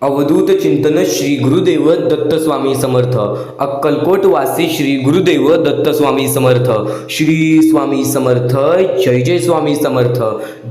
अवधूत चिंतन श्री गुरुदेव दत्त स्वामी समर्थ. अक्कलकोट वासी श्री गुरुदेव दत्त स्वामी समर्थ. श्री स्वामी समर्थ. जय जय स्वामी समर्थ.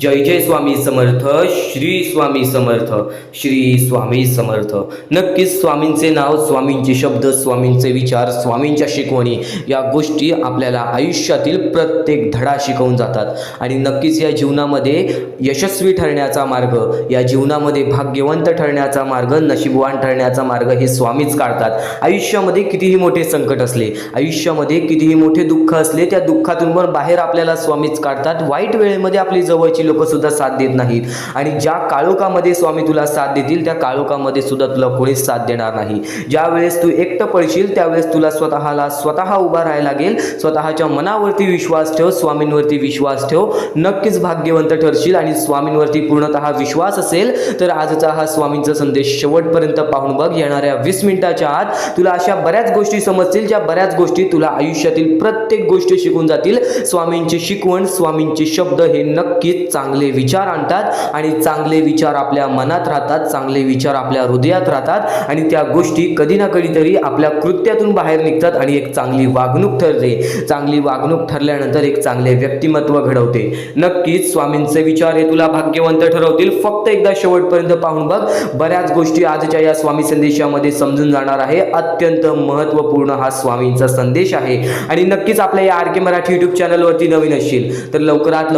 जय जय स्वामी समर्थ. श्री स्वामी समर्थ. श्री स्वामी समर्थ. नक्कीच स्वामींचे नाव, स्वामींचे शब्द, स्वामींचे विचार, स्वामींच्या शिकवणी या गोष्टी आपल्याला आयुष्यातील प्रत्येक धडा शिकवून जातात. आणि नक्कीच या जीवनामध्ये यशस्वी ठरण्याचा मार्ग, या जीवनामध्ये भाग्यवंत ठरण्याचा मार्ग, नशीबवान ठरण्याचा मार्ग हे स्वामीच काढतात. आयुष्यामध्ये कितीही मोठे संकट असले, आयुष्यामध्ये कितीही मोठे दुःख असले, त्या दुःखातून पण बाहेर आपल्याला स्वामीच काढतात. वाईट वेळेमध्ये आपली जवळची लोक सुद्धा साथ देत नाहीत. आणि ज्या काळोखामध्ये स्वामी तुला साथ देतील, त्या काळोखामध्ये सुद्धा तुला कोणीच साथ देणार नाही. ज्या वेळेस तू एकटं पडशील, त्यावेळेस तुला स्वतः उभा राहायला लागेल. स्वतःच्या मनावरती विश्वास ठेव, स्वामींवरती विश्वास ठेव. नक्कीच भाग्यवंत ठरशील. आणि स्वामींवरती पूर्णतः विश्वास असेल तर आजचा हा स्वामींचा संदेश शेवटपर्यंत पाहून बघ. येणाऱ्या 20 मिनिटाच्या आत तुला अशा बऱ्याच गोष्टी समजतील, ज्या बऱ्याच गोष्टी तुला आयुष्यातील प्रत्येक गोष्टी शिकून जातील. स्वामींची शिकवण, स्वामींचे शब्द हे नक्कीच चांगले विचार आणतात. आणि चांगले विचार आपल्या मनात राहतात, चांगले विचार आपल्या हृदयात राहतात. आणि त्या गोष्टी कधी ना कधीतरी आपल्या कृत्यातून बाहेर निघतात आणि एक चांगली वागणूक ठरते. चांगली वागणूक ठरल्यानंतर एक चांगले व्यक्तिमत्व घडवते. नक्कीच स्वामींचे विचार हे तुला भाग्यवंत ठरवतील. फक्त एकदा शेवटपर्यंत पाहून बघ. बऱ्याच गोष्टी आजच्या या स्वामी संदेशामध्ये समजून जाणार आहे. अत्यंत महत्त्वपूर्ण हा स्वामींचा संदेश आहे. आणि नक्कीच आपल्या या आर के मराठी युट्यूब चॅनलवरती नवीन असशील तर लवकरात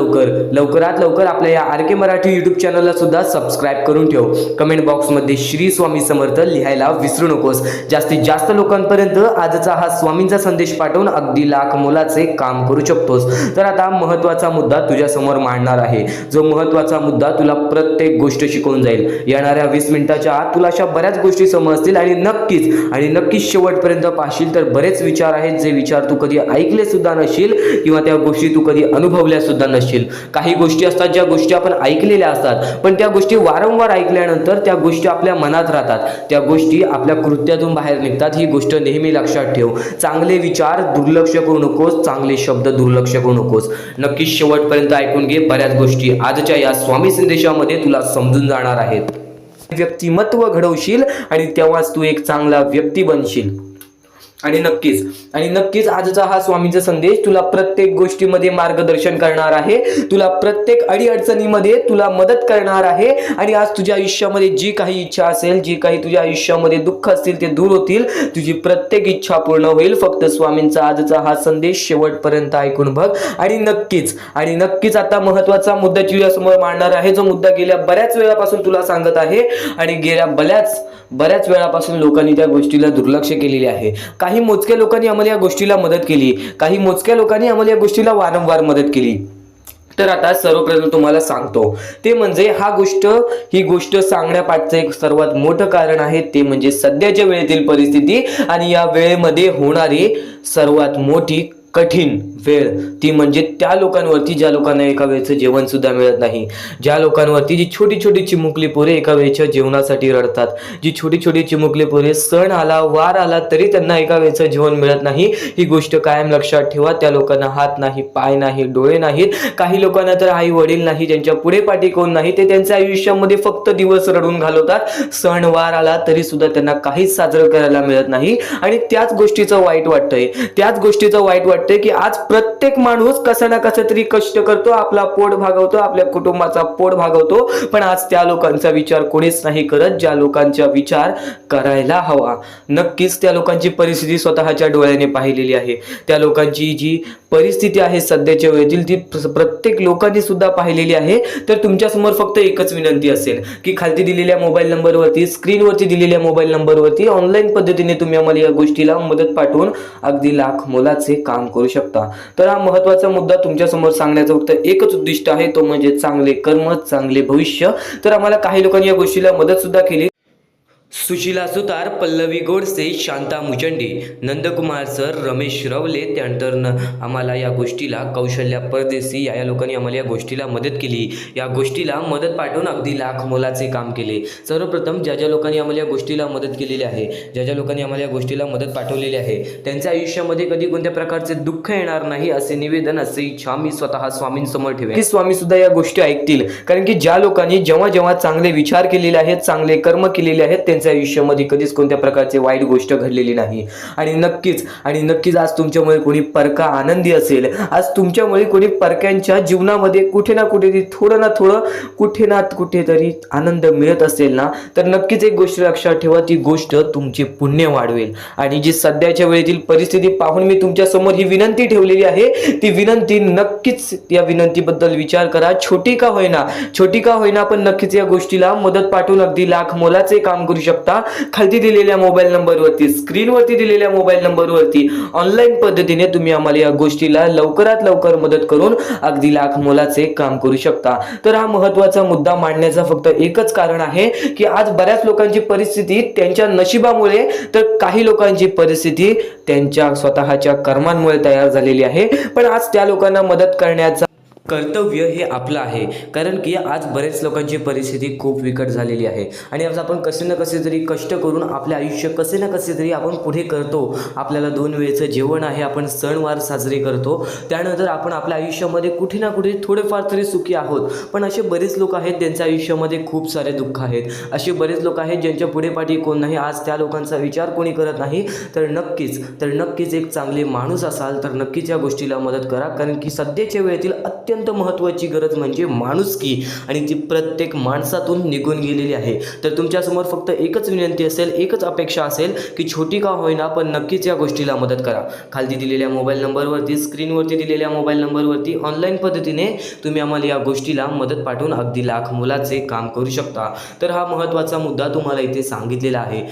लवकर आपल्या या आर के मराठी युट्यूब चॅनलला सुद्धा सबस्क्राईब करून ठेव. कमेंट बॉक्समध्ये श्री स्वामी समर्थ लिहायला विसरू नकोस. जास्तीत जास्त लोकांपर्यंत आजचा हा स्वामींचा संदेश पाठवून अगदी लाख मोलाचे काम करू शकतोस. तर आता महत्त्वाचा मुद्दा तुझ्या समोर मांडणार आहे, जो महत्त्वाचा मुद्दा तुला प्रत्येक गोष्ट शिकवून जाईल. येणाऱ्या 20 मिनिटाच्या आत तुला अशा बऱ्याच गोष्टी समजतील. आणि नक्कीच शेवटपर्यंत पाहशील तर बरेच विचार आहेत, जे विचार तू कधी ऐकले सुद्धा नसशील किंवा त्या गोष्टी तू कधी अनुभवल्या सुद्धा नसशील. काही गोष्टी असतात ज्या गोष्टी आपण ऐकलेल्या असतात, पण त्या गोष्टी वारंवार ऐकल्यानंतर त्या गोष्टी आपल्या मनात राहतात, त्या गोष्टी आपल्या कृत्यातून बाहेर निघतात. ही गोष्ट नेहमी लक्षात ठेव. चांगले विचार दुर्लक्ष करू नकोस, चांगले शब्द दुर्लक्ष करू नकोस. नक्कीच शेवटपर्यंत ऐकून घे. बऱ्याच गोष्टी आजच्या या स्वामी संदेशामध्ये तुला समजून जाणार आहेत. व्यक्तिमत्व घडवशील आणि तेव्हाच तू एक चांगला व्यक्ती बनशील. आणि नक्कीच आजचा हा स्वामींचा संदेश तुला प्रत्येक गोष्टीमध्ये मार्गदर्शन करणार आहे. तुला प्रत्येक अडीअडचणीमध्ये तुला मदत करणार आहे. आणि आज तुझ्या आयुष्यामध्ये जी काही इच्छा असेल, जी काही तुझ्या आयुष्यामध्ये दुःख असतील, ते दूर होतील. तुझी प्रत्येक इच्छा पूर्ण होईल. फक्त स्वामींचा आजचा हा संदेश शेवटपर्यंत ऐकून बघ. आणि नक्कीच आता महत्त्वाचा मुद्दा तुझ्यासमोर मांडणार आहे, जो मुद्दा गेल्या बऱ्याच वेळापासून तुला सांगत आहे. आणि गेल्या बऱ्याच वेळापासून लोकांनी त्या गोष्टीला दुर्लक्ष केलेले आहे. काही मोजक्या लोकांनी आम्हाला या गोष्टीला मदत केली, काही मोजक्या लोकांनी आम्हाला या गोष्टीला वारंवार मदत केली. तर आता सर्वप्रथम तुम्हाला सांगतो, ते म्हणजे ही गोष्ट सांगण्यापाठचं एक सर्वात मोठं कारण आहे, ते म्हणजे सध्याच्या वेळेतील परिस्थिती आणि या वेळेमध्ये होणारी सर्वात मोठी कठीण वेळ, ती म्हणजे त्या लोकांवरती ज्या लोकांना एका वेळेचं जेवण सुद्धा मिळत नाही, ज्या लोकांवरती जी छोटी छोटी चिमुकली पोरे एका वेळेच्या जेवणासाठी रडतात, जी छोटी छोटी चिमुकली पोरे सण आला वार आला तरी त्यांना एका वेळेचं जेवण मिळत नाही. ही गोष्ट कायम लक्षात ठेवा. त्या लोकांना हात नाही, पाय नाही, डोळे नाहीत, काही लोकांना तर आई वडील नाही, ज्यांच्या पुढे पाठी कोण नाही, ते त्यांच्या आयुष्यामध्ये फक्त दिवस रडून घालवतात. सण वार आला तरी सुद्धा त्यांना काहीच साजरं करायला मिळत नाही. आणि त्याच गोष्टीचं वाईट वाटतंय की आज प्रत्येक माणूस कसा ना कसा तरी कष्ट करतो, आपला पोट भागवतो, आपल्या कुटुंबाचा पोट भागवतो. पण आज त्या लोकांचा विचार कोणीच नाही करत, ज्या लोकांचा विचार करायला हवा. नक्कीच त्या लोकांची परिस्थिती स्वतःच्या डोळ्याने पाहिलेली आहे. त्या लोकांची जी परिस्थिती आहे सध्याच्या वेळेतील, ती प्रत्येक लोकांनी सुद्धा पाहिलेली आहे. तर तुमच्या समोर फक्त एकच विनंती असेल की खालती दिलेल्या मोबाईल नंबरवरती, स्क्रीनवरती दिलेल्या मोबाईल नंबरवरती ऑनलाईन पद्धतीने तुम्ही आम्हाला या गोष्टीला मदत पाठवून अगदी लाख मोलाचे काम करू शकता. तर हा महत्त्वाचा मुद्दा तुमच्या समोर सांगण्याचं फक्त एकच उद्दिष्ट आहे, तो म्हणजे चांगले कर्म, चांगले भविष्य. तर आम्हाला काही लोकांनी या गोष्टीला मदत सुद्धा केली. सुशीला सुतार, पल्लवी गोडसे, शांता मुचंडी, नंदकुमार सर, रमेश रवले, त्यानंतर आम्हाला या गोष्टीला कौशल्या परदेसी या लोकांनी आम्हाला या गोष्टीला मदत केली. या गोष्टीला मदत पाठवून अगदी लाख मोलाचे काम केले. सर्वप्रथम ज्या लोकांनी आम्हाला या गोष्टीला मदत केलेली आहे, ज्या लोकांनी आम्हाला या गोष्टीला मदत पाठवलेली आहे, त्यांच्या आयुष्यामध्ये कधी कोणत्या प्रकारचे दुःख येणार नाही असे निवेदन, असे इच्छा मी स्वतः स्वामींसमोर ठेवेन की स्वामी सुद्धा या गोष्टी ऐकतील. कारण की ज्या लोकांनी जेव्हा चांगले विचार केलेले आहेत, चांगले कर्म केलेले आहेत, त्यांच्या आयुष्यामध्ये कधीच कोणत्या प्रकारची वाईट गोष्ट घडलेली नाही. आणि नक्कीच आज तुमच्यामुळे कोणी परका आनंदी असेल, आज तुमच्यामुळे कोणी परक्यांच्या जीवनामध्ये कुठे ना कुठेतरी कुठे ना कुठेतरी आनंद मिळत असेल ना, तर नक्कीच एक गोष्ट लक्षात ठेवा, ती गोष्ट तुमचे पुण्य वाढवेल. आणि जी सध्याच्या वेळेतील परिस्थिती पाहून मी तुमच्या समोर ही विनंती ठेवलेली आहे, ती विनंती नक्कीच या विनंतीबद्दल विचार करा. छोटी का होईना पण नक्कीच या गोष्टीला मदत पाठवून अगदी लाख मोलाचे काम करू शकता. खाली दिलेल्या मोबाईल नंबरवरती, स्क्रीनवरती दिलेल्या मोबाईल नंबरवरती ऑनलाईन पद्धतीने तुम्ही आम्हाला या गोष्टीला लवकरात लवकर मदत करून अगदी लाख मोलाचे काम करू शकता. तर हा महत्त्वाचा मुद्दा मांडण्याचा फक्त एकच कारण आहे की आज बऱ्याच लोकांची परिस्थिती त्यांच्या नशिबामुळे, तर काही लोकांची परिस्थिती त्यांच्या स्वतःच्या कर्मांमुळे तयार झालेली आहे. पण आज त्या लोकांना मदत करण्याचा कर्तव्य हे आपलं आहे. कारण की आज बरेच लोकांची परिस्थिती खूप बिकट झालेली आहे आणि आज आपण कसे ना कसे तरी कष्ट करून आपले आयुष्य कसे ना कसे तरी आपण पुढे करतो. आपल्याला 2 वेळेचं जेवण आहे, आपण सणवार साजरे करतो, त्यानंतर आपण आपल्या आयुष्यामध्ये कुठे ना कुठे थोडेफार तरी सुखी आहोत. पण असे बरेच लोक आहेत ज्यांच्या आयुष्यामध्ये खूप सारे दुःख आहेत. असे बरेच लोक आहेत ज्यांच्या पुढे पाठी कोण नाही. आज त्या लोकांचा विचार कोणी करत नाही. तर नक्कीच एक चांगले माणूस असाल तर नक्कीच या गोष्टीला मदत करा. कारण की सध्याच्या वेळेतील अत्यंत महत्त्वाची गरज म्हणजे माणुसकी, आणि ती प्रत्येक माणसातून निघून गेलेली आहे. तर तुमच्यासमोर फक्त एकच विनंती असेल, एकच अपेक्षा असेल की छोटी का होईना पण नक्कीच या गोष्टीला मदत करा. खाली दिलेल्या मोबाईल नंबरवरती, स्क्रीनवरती दिलेल्या मोबाईल नंबरवरती ऑनलाईन पद्धतीने तुम्ही आम्हाला या गोष्टीला मदत पाठवून अगदी लाख मोलाचे काम करू शकता. तर हा महत्त्वाचा मुद्दा तुम्हाला इथे सांगितलेला आहे.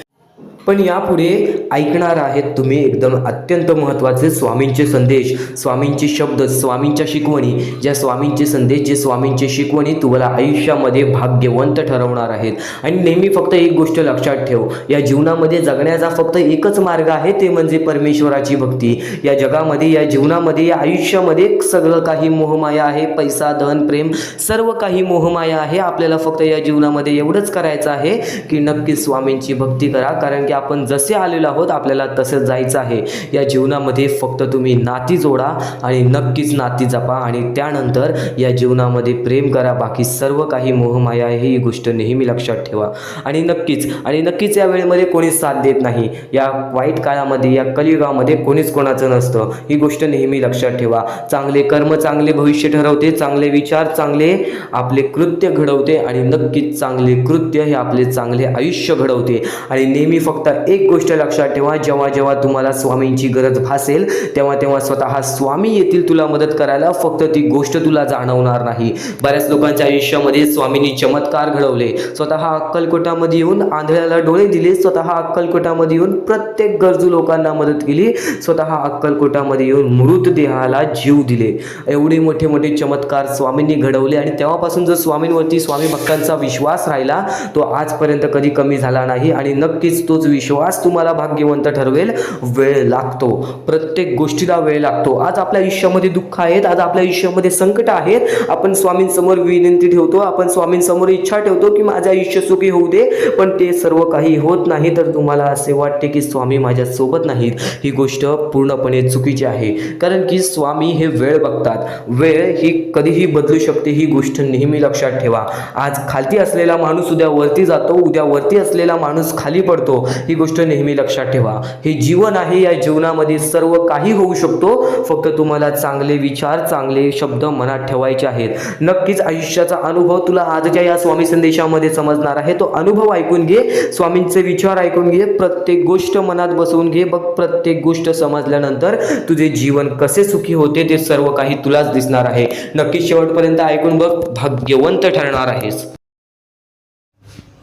पण यापुढे ऐकणार आहेत तुम्ही एकदम अत्यंत महत्त्वाचे स्वामींचे संदेश, स्वामींचे शब्द, स्वामींच्या शिकवणी, ज्या स्वामींचे संदेश, जे स्वामींचे शिकवणी तुम्हाला आयुष्यामध्ये भाग्यवंत ठरवणार आहेत. आणि नेहमी फक्त एक गोष्ट लक्षात ठेव, या जीवनामध्ये जगण्याचा फक्त एकच मार्ग आहे, ते म्हणजे परमेश्वराची भक्ती. या जगामध्ये, या जीवनामध्ये, या आयुष्यामध्ये सगळं काही मोहमाया आहे. पैसा, धन, प्रेम, सर्व काही मोहमाया आहे. आपल्याला फक्त या जीवनामध्ये एवढंच करायचं आहे की नक्की स्वामींची भक्ती करा. कारण की आपण जसे आलेलो आहोत आपल्याला तसंच जायचं आहे. या जीवनामध्ये फक्त तुम्ही नाती जोडा आणि नक्कीच नाती जपा आणि त्यानंतर या जीवनामध्ये प्रेम करा. बाकी सर्व काही मोहमाया आहे, ही गोष्ट नेहमी लक्षात ठेवा. आणि नक्कीच या वेळेमध्ये कोणीच साथ देत नाही. या वाईट काळामध्ये, या कलियुगामध्ये कोणीच कोणाचं नसतं, ही गोष्ट नेहमी लक्षात ठेवा. चांगले कर्म चांगले भविष्य ठरवते, चांगले विचार चांगले आपले कृत्य घडवते आणि नक्कीच चांगले कृत्य हे आपले चांगले आयुष्य घडवते. आणि नेहमी फक्त एक गोष्ट लक्षात ठेवा, जेव्हा तुम्हाला स्वामींची गरज भासेल तेव्हा स्वतः स्वामी येतील तुला मदत करायला. फक्त ती गोष्ट तुला जाणवणार नाही. बऱ्याच लोकांच्या आयुष्यामध्ये स्वामींनी चमत्कार घडवले. स्वतः अक्कलकोटामध्ये येऊन आंधळ्याला डोळे दिले, स्वतः अक्कलकोटामध्ये येऊन प्रत्येक गरजू लोकांना मदत केली, स्वतः अक्कलकोटामध्ये येऊन मृतदेहाला जीव दिले. एवढे मोठे चमत्कार स्वामींनी घडवले. आणि तेव्हापासून जो स्वामींवरती, स्वामी भक्तांचा विश्वास राहिला तो आजपर्यंत कधी कमी झाला नाही. आणि नक्कीच तोच विश्वास तुम्हाला भाग्यवंत ठरवेल. वेळ लागतो, प्रत्येक गोष्टीला वेळ लागतो. आज आपल्या आयुष्यामध्ये दुःख आहेत, आज आपल्या आयुष्यामध्ये संकट आहेत. आपण स्वामींसमोर विनंती ठेवतो, आपण स्वामींसमोर इच्छा ठेवतो की माझे आयुष्य सुखी होऊ दे, पण ते सर्व काही होत नाही. तर तुम्हाला असे वाटते की स्वामी माझ्या सोबत नाहीत. ही गोष्ट पूर्णपणे चुकीची आहे. कारण की स्वामी हे वेळ बघतात. वेळ ही कधीही बदलू शकते, ही गोष्ट नेहमी लक्षात ठेवा. आज खाली असलेला माणूस उद्या वरती जातो, उद्या वरती असलेला माणूस खाली पडतो. ही गोष्ट नेहमी लक्षात ठेवा. हे जीवन आहे, या जीवनामध्ये सर्व काही होऊ शकतो. फक्त तुम्हाला चांगले विचार, चांगले शब्द मनात ठेवायचे आहेत. नक्कीच आयुष्याचा अनुभव तुला आजच्या या स्वामी संदेशामध्ये समजणार आहे. तो अनुभव ऐकून घे, स्वामींचे विचार ऐकून घे, प्रत्येक गोष्ट मनात बसवून घे. बघ, प्रत्येक गोष्ट समजल्यानंतर तुझे जीवन कसे सुखी होते ते सर्व काही तुलाच दिसणार आहे. नक्कीच शेवटपर्यंत ऐकून बघ, भाग्यवंत ठरणार आहेस.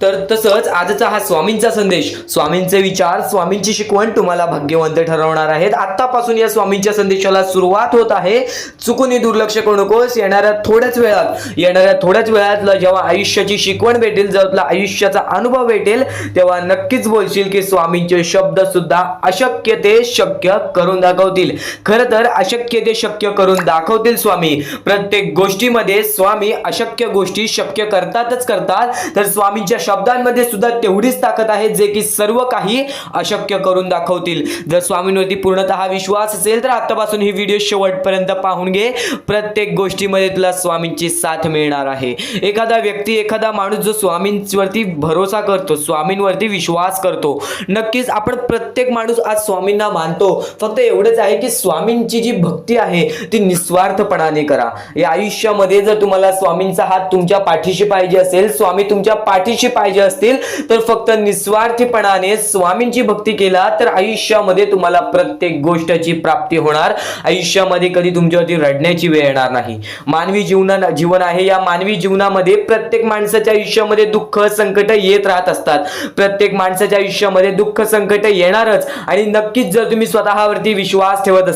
तर तसंच आजचा हा स्वामींचा संदेश, स्वामींचे विचार, स्वामींची शिकवण तुम्हाला भाग्यवंत ठरवणार आहेत. आतापासून या स्वामींच्या संदेशाला सुरुवात होत आहे. चुकूनही दुर्लक्ष करू नकोस. येणाऱ्या थोड्याच वेळात जेव्हा आयुष्याची शिकवण भेटेल, जेव्हा आयुष्याचा अनुभव भेटेल, तेव्हा नक्कीच बोलशील की स्वामींचे शब्द सुद्धा अशक्य ते शक्य करून दाखवतील. खरं तर अशक्य ते शक्य करून दाखवतील स्वामी. प्रत्येक गोष्टीमध्ये स्वामी अशक्य गोष्टी शक्य करतातच करतात. तर स्वामींच्या शब्दांमध्ये सुद्धा तेवढीच ताकद आहे जे की सर्व काही अशक्य करून दाखवतील. जर स्वामींवरती पूर्णतः विश्वास असेल तर आतापासून ही व्हिडिओ शेवटपर्यंत पाहून घे. प्रत्येक गोष्टीमध्ये तुला स्वामींची साथ मिळणार आहे. एखादा व्यक्ती, एखादा माणूस जो स्वामींवरती भरोसा करतो, स्वामींवरती विश्वास करतो, नक्कीच आपण प्रत्येक माणूस आज स्वामींना मानतो. फक्त एवढंच आहे की स्वामींची जी भक्ती आहे ती निस्वार्थपणाने करा. या आयुष्यामध्ये जर तुम्हाला स्वामींचा हात तुमच्या पाठीशी पाहिजे असेल, स्वामी तुमच्या पाठीशी पाहिजे असतील, तर फक्त निस्वार्थीपणाने स्वामींची भक्ती केला तर आयुष्यामध्ये तुम्हाला प्रत्येक गोष्टीची प्राप्ती होणार. आयुष्यामध्ये कधी तुमच्यावरती रडण्याची वेळ येणार नाही. मानवी जीवन आहे. या मानवी जीवनामध्ये प्रत्येक माणसाच्या आयुष्यामध्ये दुःख, संकट येत राहत असतात. प्रत्येक माणसाच्या आयुष्यामध्ये दुःख, संकट येणारच. आणि नक्कीच जर तुम्ही स्वतःवरती विश्वास ठेवत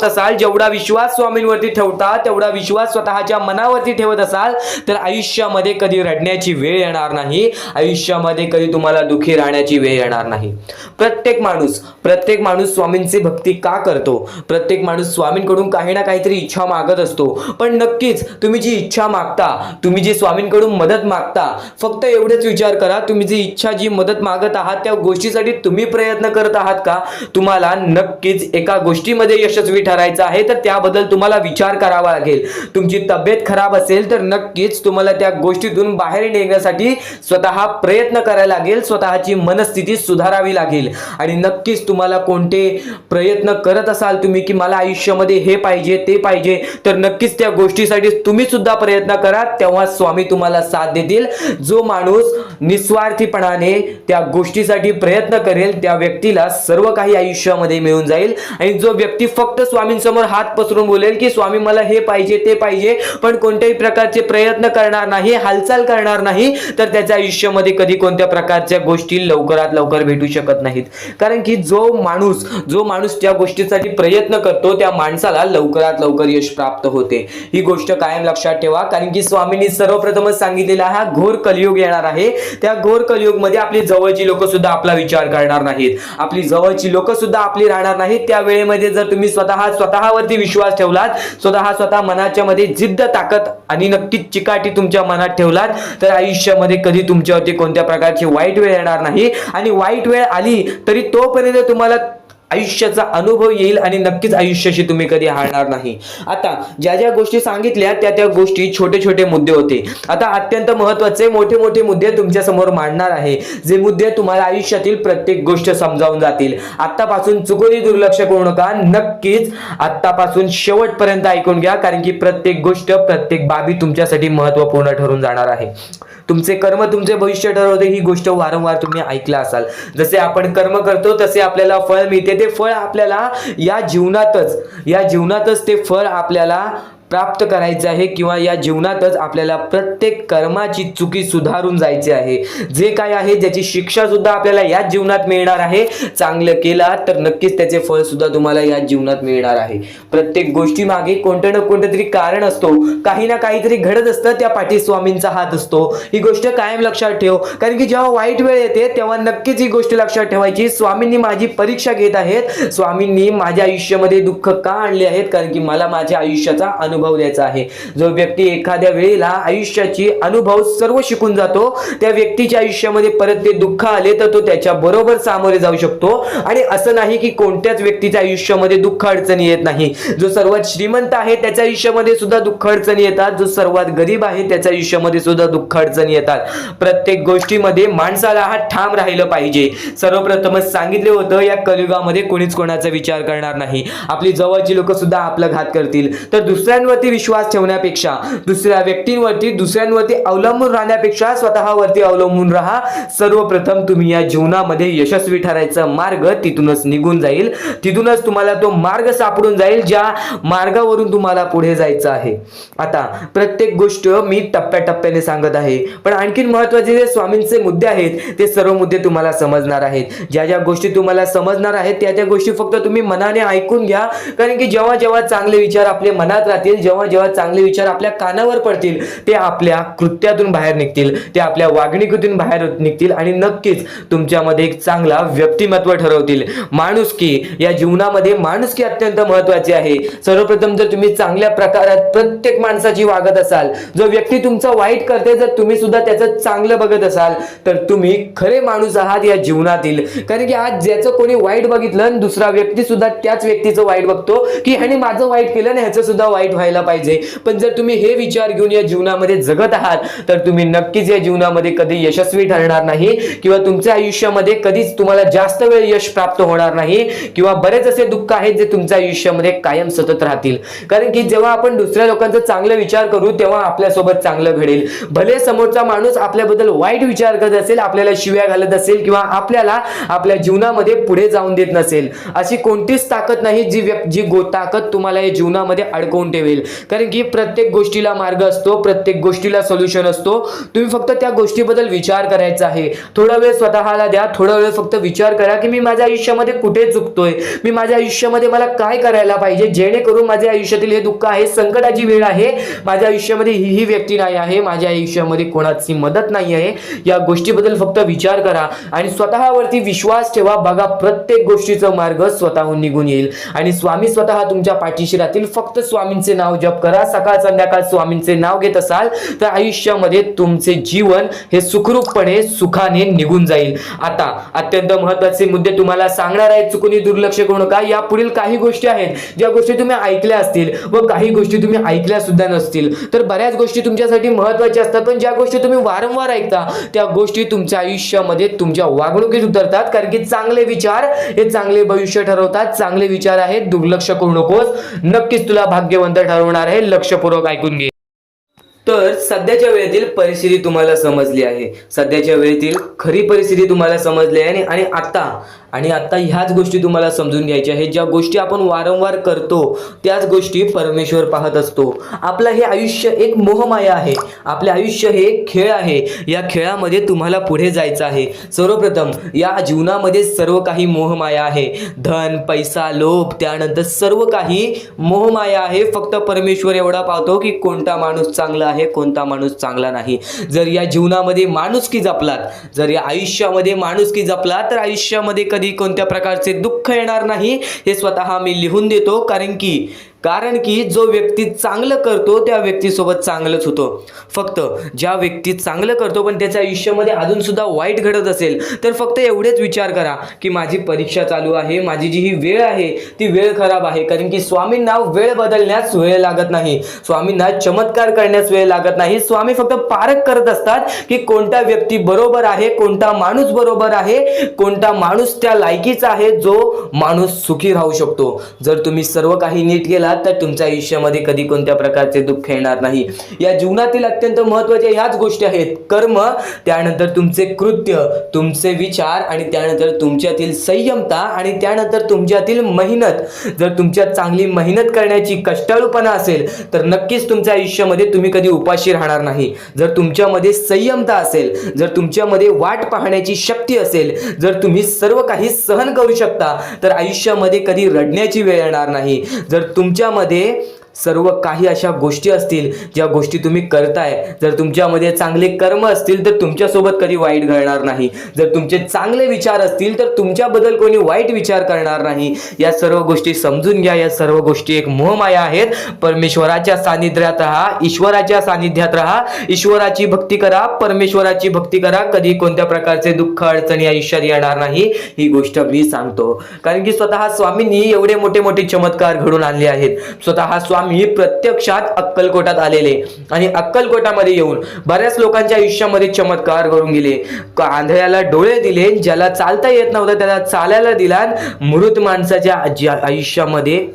असाल, जेवढा विश्वास स्वामींवरती ठेवता तेवढा विश्वास स्वतःच्या मनावरती ठेवत असाल, तर आयुष्यामध्ये कधी रडण्याची वेळ येणार नाही. आयुष्यामध्ये कधी तुम्हाला दुःखी राहण्याची वेळ येणार नाही. प्रत्येक माणूस स्वामींची भक्ती का करतो? प्रत्येक माणूस स्वामींकडून काही ना काहीतरी इच्छा मागत असतो. पण नक्कीच तुम्ही जी इच्छा मागता, तुम्ही जी स्वामींकडून मदत मागता, फक्त एवढेच विचार करा, तुम्ही जी इच्छा, जी मदत मागत आहात त्या गोष्टीसाठी तुम्ही प्रयत्न करत आहात का? तुम्हाला नक्कीच एका गोष्टीमध्ये यशस्वी ठरायचं आहे, तर त्याबद्दल तुम्हाला विचार करावा लागेल. तुमची तब्येत खराब असेल तर नक्कीच तुम्हाला त्या गोष्टीतून बाहेर निघण्यासाठी स्वतः प्रयत्न करायला लागेल, स्वतःची मनस्थिती सुधारावी लागेल. आणि नक्कीच तुम्हाला कोणते प्रयत्न करत असाल तुम्ही की मला आयुष्यामध्ये हे पाहिजे, ते पाहिजे, तर नक्कीच त्या गोष्टीसाठी तुम्ही सुद्धा प्रयत्न करा. तेव्हा स्वामी तुम्हाला साथ देतील. जो माणूस निस्वार्थीपणाने त्या गोष्टीसाठी प्रयत्न करेल त्या व्यक्तीला सर्व काही आयुष्यामध्ये मिळून जाईल. आणि जो व्यक्ती फक्त स्वामींसमोर हात पसरून बोलेल की स्वामी मला हे पाहिजे, ते पाहिजे, पण कोणत्याही प्रकारचे प्रयत्न करणार नाही, हालचाल करणार नाही, तर त्याच्या आयुष्यामध्ये कधी कोणत्या प्रकारच्या गोष्टी लवकरात लवकर भेटू शकत नाहीत. कारण की जो माणूस त्या गोष्टीसाठी प्रयत्न करतो त्या माणसाला लवकरात लवकर यश प्राप्त होते. ही गोष्ट कायम लक्षात ठेवा. कारण की स्वामींनी सर्वप्रथमच सांगितलेला हा घोर कलियुग येणार आहे. त्या घोर कलियुगमध्ये आपली जवळची लोक सुद्धा आपला विचार करणार नाहीत, आपली जवळची लोक सुद्धा आपली राहणार नाहीत. त्या वेळेमध्ये जर तुम्ही स्वतःवरती विश्वास ठेवलात, स्वतः मनाच्या मध्ये जिद्द, ताकद आणि नक्कीच चिकाटी तुमच्या मनात ठेवलात, तर आयुष्यामध्ये कधी तुमच्यावरती कोणत्या प्रकारची वाईट वेळ येणार नाही. आणि वाईट वेळ आली तरी तोपर्यंत तुम्हाला आयुष्याचा अनुभव येईल आणि नक्कीच आयुष्याशी तुम्ही कधी हारणार नाही. आता ज्या गोष्टी सांगितल्या त्या गोष्टी छोटे मुद्दे होते. आता अत्यंत महत्त्वाचे मोठे मुद्दे तुमच्या समोर मांडणार आहे, जे मुद्दे तुम्हाला आयुष्यातील प्रत्येक गोष्ट समजावून जातील. आतापासून चुकूनही दुर्लक्ष करू नका. नक्कीच आतापासून शेवटपर्यंत ऐकून घ्या. कारण की प्रत्येक गोष्ट, प्रत्येक बाबी तुमच्यासाठी महत्त्वपूर्ण ठरून जाणार आहे. तुमचे कर्म तुमचे भविष्य ठरवते. ही गोष्ट वारंवार तुम्ही ऐकला असाल. जसे आपण कर्म करतो तसे आपल्याला फळ मिळते. ते फळ आपल्याला या जीवनातच ते फळ आपल्याला प्राप्त करायचे आहे, किंवा या जीवनातच आपल्याला प्रत्येक कर्माची चुकी सुधारून जायचे आहे. जे काय आहे ज्याची शिक्षा सुद्धा आपल्याला या जीवनात मिळणार आहे. चांगलं केला तर नक्कीच त्याचे फळ सुद्धा तुम्हाला या जीवनात मिळणार आहे. प्रत्येक गोष्टी मागे कोणतं ना कोणतं तरी कारण असतो, काही ना काहीतरी घडत असतं, त्या पाठी स्वामींचा हात असतो. ही गोष्ट कायम लक्षात ठेव. कारण की जेव्हा वाईट वेळ येते तेव्हा नक्कीच ही गोष्ट लक्षात ठेवायची, स्वामींनी माझी परीक्षा घेत आहेत, स्वामींनी माझ्या आयुष्यामध्ये दुःख का आणले आहेत, कारण की मला माझ्या आयुष्याचा अनुभव द्यायचा आहे. जो व्यक्ती एखाद्या वेळेला आयुष्याची अनुभव सर्व शिकून जातो, त्या व्यक्तीच्या आयुष्यामध्ये परत ते दुःख आले तर तो त्याच्या बरोबर सामोरे जाऊ शकतो. आणि असं नाही की कोणत्याच व्यक्तीच्या आयुष्यामध्ये दुःख अडचणी येत नाही. जो सर्वात श्रीमंत आहे त्याच्या आयुष्यामध्ये सुद्धा दुःख अडचणी येतात, जो सर्वात गरीब आहे त्याच्या आयुष्यामध्ये सुद्धा दुःख अडचणी येतात. प्रत्येक गोष्टीमध्ये माणसाला हा ठाम राहिलं पाहिजे. सर्वप्रथमच सांगितले होतं, या कलियुगामध्ये कोणीच कोणाचा विचार करणार नाही. आपली जवळची लोक सुद्धा आपला घात करतील. तर दुसऱ्या दुसऱ्यांवरती विश्वास ठेवण्यापेक्षा, दुसऱ्यांवरती अवलंबून राहण्यापेक्षा स्वतःवरती अवलंबून राहा. सर्वप्रथम तुम्ही या जीवनामध्ये यशस्वी ठरायचा मार्ग तिथूनच निघून जाईल, तिथूनच तुम्हाला तो मार्ग सापडून जाईल ज्या मार्गावरून तुम्हाला पुढे जायचं आहे. आता प्रत्येक गोष्ट मी टप्प्याटप्प्याने सांगत आहे, पण आणखीन महत्त्वाचे जे स्वामींचे मुद्दे आहेत ते सर्व मुद्दे तुम्हाला समजणार आहेत. ज्या ज्या गोष्टी तुम्हाला समजणार आहेत त्या त्या गोष्टी फक्त तुम्ही मनाने ऐकून घ्या, कारण की जेव्हा जेव्हा चांगले विचार आपल्या मनात राहतील, जेव्हा जेव्हा चांगले विचार आपल्या कानावर पडतील, ते आपल्या कृत्यातून बाहेर निघतील, ते आपल्या वागणुकीतून बाहेर निघतील आणि नक्कीच तुमच्यामध्ये एक चांगला व्यक्तिमत्व ठरवतील. माणुसकी, या जीवनामध्ये माणुसकी अत्यंत महत्त्वाची आहे. सर्वप्रथम जर तुम्ही चांगल्या प्रकारात प्रत्येक माणसाची वागत असाल, जो व्यक्ती तुमचा वाईट करते जर तुम्ही सुद्धा त्याचं चांगलं बघत असाल, तर तुम्ही खरे माणूस आहात या जीवनातील. कारण की आज ज्याचं कोणी वाईट बघितलं, दुसरा व्यक्ती सुद्धा त्याच व्यक्तीचं वाईट बघतो की ह्याने माझं वाईट केलं आणि ह्याचं सुद्धा वाईट व्हायला पाहिजे. पण जर तुम्ही हे विचार घेऊन या जीवनामध्ये जगत आहात, तर तुम्ही नक्कीच या जीवनामध्ये कधी यशस्वी ठरणार नाही, किंवा तुमच्या आयुष्यामध्ये कधीच तुम्हाला जास्त वेळ यश प्राप्त होणार नाही, किंवा बरेच असे दुःख आहेत जे तुमच्या आयुष्यामध्ये कायम सतत राहतील. कारण की जेव्हा आपण दुसऱ्या लोकांचा चांगला विचार करू तेव्हा आपल्यासोबत चांगलं घडेल. भले समोरचा माणूस आपल्याबद्दल वाईट विचार करत असेल, आपल्याला शिव्या घालत असेल, किंवा आपल्याला आपल्या जीवनामध्ये पुढे जाऊन देत नसेल, अशी कोणतीच ताकद नाही जी ताकद तुम्हाला या जीवनामध्ये अडकवून ठेवेल. कारण की प्रत्येक गोष्टीला मार्ग असतो, प्रत्येक गोष्टीला सोल्युशन असतो. तुम्ही फक्त त्या गोष्टीबद्दल विचार करायचा आहे. थोडा वेळ स्वतःला द्या, थोडा वेळ फक्त विचार करा की मी माझ्या आयुष्यामध्ये कुठे चुकतोय, मी माझ्या आयुष्यामध्ये मला काय करायला पाहिजे जेणेकरून माझ्या आयुष्यातील हे दुःख आहे, संकटाची वेळ आहे, माझ्या आयुष्यामध्ये ही व्यक्ती नाही आहे, माझ्या आयुष्यामध्ये कोणाची मदत नाही आहे. या गोष्टीबद्दल फक्त विचार करा आणि स्वतःवरती विश्वास ठेवा. बघा, प्रत्येक गोष्टीचा मार्ग स्वतःहून निघून येईल आणि स्वामी स्वतः तुमच्या पाठीशी राहतील. फक्त स्वामींचे नाव जप करा. सकाळ संध्याकाळ स्वामींचे नाव घेत असाल तर आयुष्यामध्ये तुमचे जीवन हे सुखरूपपणे सुखाने निघून जाईल. आता अत्यंत महत्त्वाचे मुद्दे तुम्हाला सांगणार आहेत, चुकून दुर्लक्ष करू नका. या पुढील काही गोष्टी आहेत ज्या गोष्टी तुम्ही ऐकल्या असतील व काही गोष्टी तुम्ही ऐकल्या सुद्धा नसतील. तर बऱ्याच गोष्टी तुमच्यासाठी महत्त्वाच्या असतात, पण ज्या गोष्टी तुम्ही वारंवार ऐकता त्या गोष्टी तुमच्या आयुष्यामध्ये तुमच्या वागणुकीत उतरतात. कारण की चांगले विचार हे चांगले भविष्य ठरवतात. चांगले विचार आहेत, दुर्लक्ष करू नकोस. नक्कीच तुला भाग्यवंत ठरवणार आहे. लक्षपूर्वक ऐकून घे. तर सध्याच्या वेळेतील परिस्थिती तुम्हाला समजली आहे, सध्याच्या वेळेतील खरी परिस्थिती तुम्हाला समजली आहे आणि आता ह्याच गोष्टी तुम्हाला समजून घ्यायच्या आहेत. ज्या गोष्टी आपण वारंवार करतो त्याच गोष्टी परमेश्वर पाहत असतो. आपलं हे आयुष्य एक मोहमाया आहे, आपले आयुष्य हे एक खेळ आहे. या खेळामध्ये तुम्हाला पुढे जायचं आहे. सर्वप्रथम या जीवनामध्ये सर्व काही मोहमाया आहे. धन, पैसा, लोभ, त्यानंतर सर्व काही मोहमाया आहे. फक्त परमेश्वर एवढा पाहतो की कोणता माणूस चांगला आहे, कोणता माणूस चांगला नाही. जर या जीवनामध्ये माणुसकी जपलात, जर या आयुष्यामध्ये माणुसकी जपलात, तर आयुष्यामध्ये कधी कोणत्या प्रकारचे दुःख येणार नाही. हे स्वतः मी लिहून देतो. कारण की जो व्यक्ती चांगलं करतो त्या व्यक्तीसोबत चांगलंच होतं. फक्त ज्या व्यक्ती चांगलं करतो पण त्याच्या आयुष्यामध्ये अजून सुद्धा वाईट घडत असेल तर फक्त एवढेच विचार करा की माझी परीक्षा चालू आहे, माझी जी ही वेळ आहे ती वेळ खराब आहे. कारण की स्वामींना वेळ बदलण्यास वेळ लागत नाही, स्वामींना चमत्कार करण्यास वेळ लागत नाही. स्वामी फक्त पारख करत असतात की कोणता व्यक्ती बरोबर आहे, कोणता माणूस बरोबर आहे, कोणता माणूस त्या लायकीचा आहे जो माणूस सुखी राहू शकतो. जर तुम्ही सर्व काही नीट केला तर तुमच्या आयुष्यामध्ये कधी कोणत्या प्रकारचे दुःख येणार नाही. या जीवनातील अत्यंत महत्त्वाच्या ह्याच गोष्टी आहेत: कर्म, त्यानंतर तुमचे कृत्य, तुमचे विचार आणि त्यानंतर तुमच्यातील संयमता आणि त्यानंतर तुमच्यातील मेहनत. जर तुमच्यात चांगली मेहनत करण्याची कष्टाळूपणा असेल तर नक्कीच तुमच्या आयुष्यामध्ये तुम्ही कधी उपाशी राहणार नाही. जर तुमच्यामध्ये संयमता असेल, जर तुमच्यामध्ये वाट पाहण्याची शक्ती असेल, जर तुम्ही सर्व काही सहन करू शकता तर आयुष्यामध्ये कधी रडण्याची वेळ येणार नाही. जर तुमच्यामध्ये सर्व काही अशा गोष्टी असतील ज्या गोष्टी तुम्ही करताय, जर तुमच्यामध्ये चांगले कर्म असतील तर तुमच्यासोबत कधी वाईट घडणार नाही. जर तुमचे चांगले विचार असतील तर तुमच्याबद्दल कोणी वाईट विचार करणार नाही. या सर्व गोष्टी समजून घ्या. या सर्व गोष्टी एक मोहमाया आहेत. परमेश्वराच्या सानिध्यात राहा, ईश्वराच्या सानिध्यात राहा, ईश्वराची भक्ती करा, परमेश्वराची भक्ती करा. कधी कोणत्या प्रकारचे दुःख अडचणी आयुष्यात येणार नाही. ही गोष्ट मी सांगतो कारण की स्वतः स्वामींनी एवढे मोठे मोठे चमत्कार घडून आणले आहेत. स्वतः स्वामी प्रत्यक्षात अक्कलकोटात आलेले आणि अक्कलकोटामध्ये येऊन बऱ्याच लोकांच्या आयुष्यामध्ये चमत्कार करून गेले. आंधळ्याला डोळे दिले, ज्याला चालता येत नव्हतं त्याला चालायला दिला. मृत माणसाच्या आयुष्यामध्ये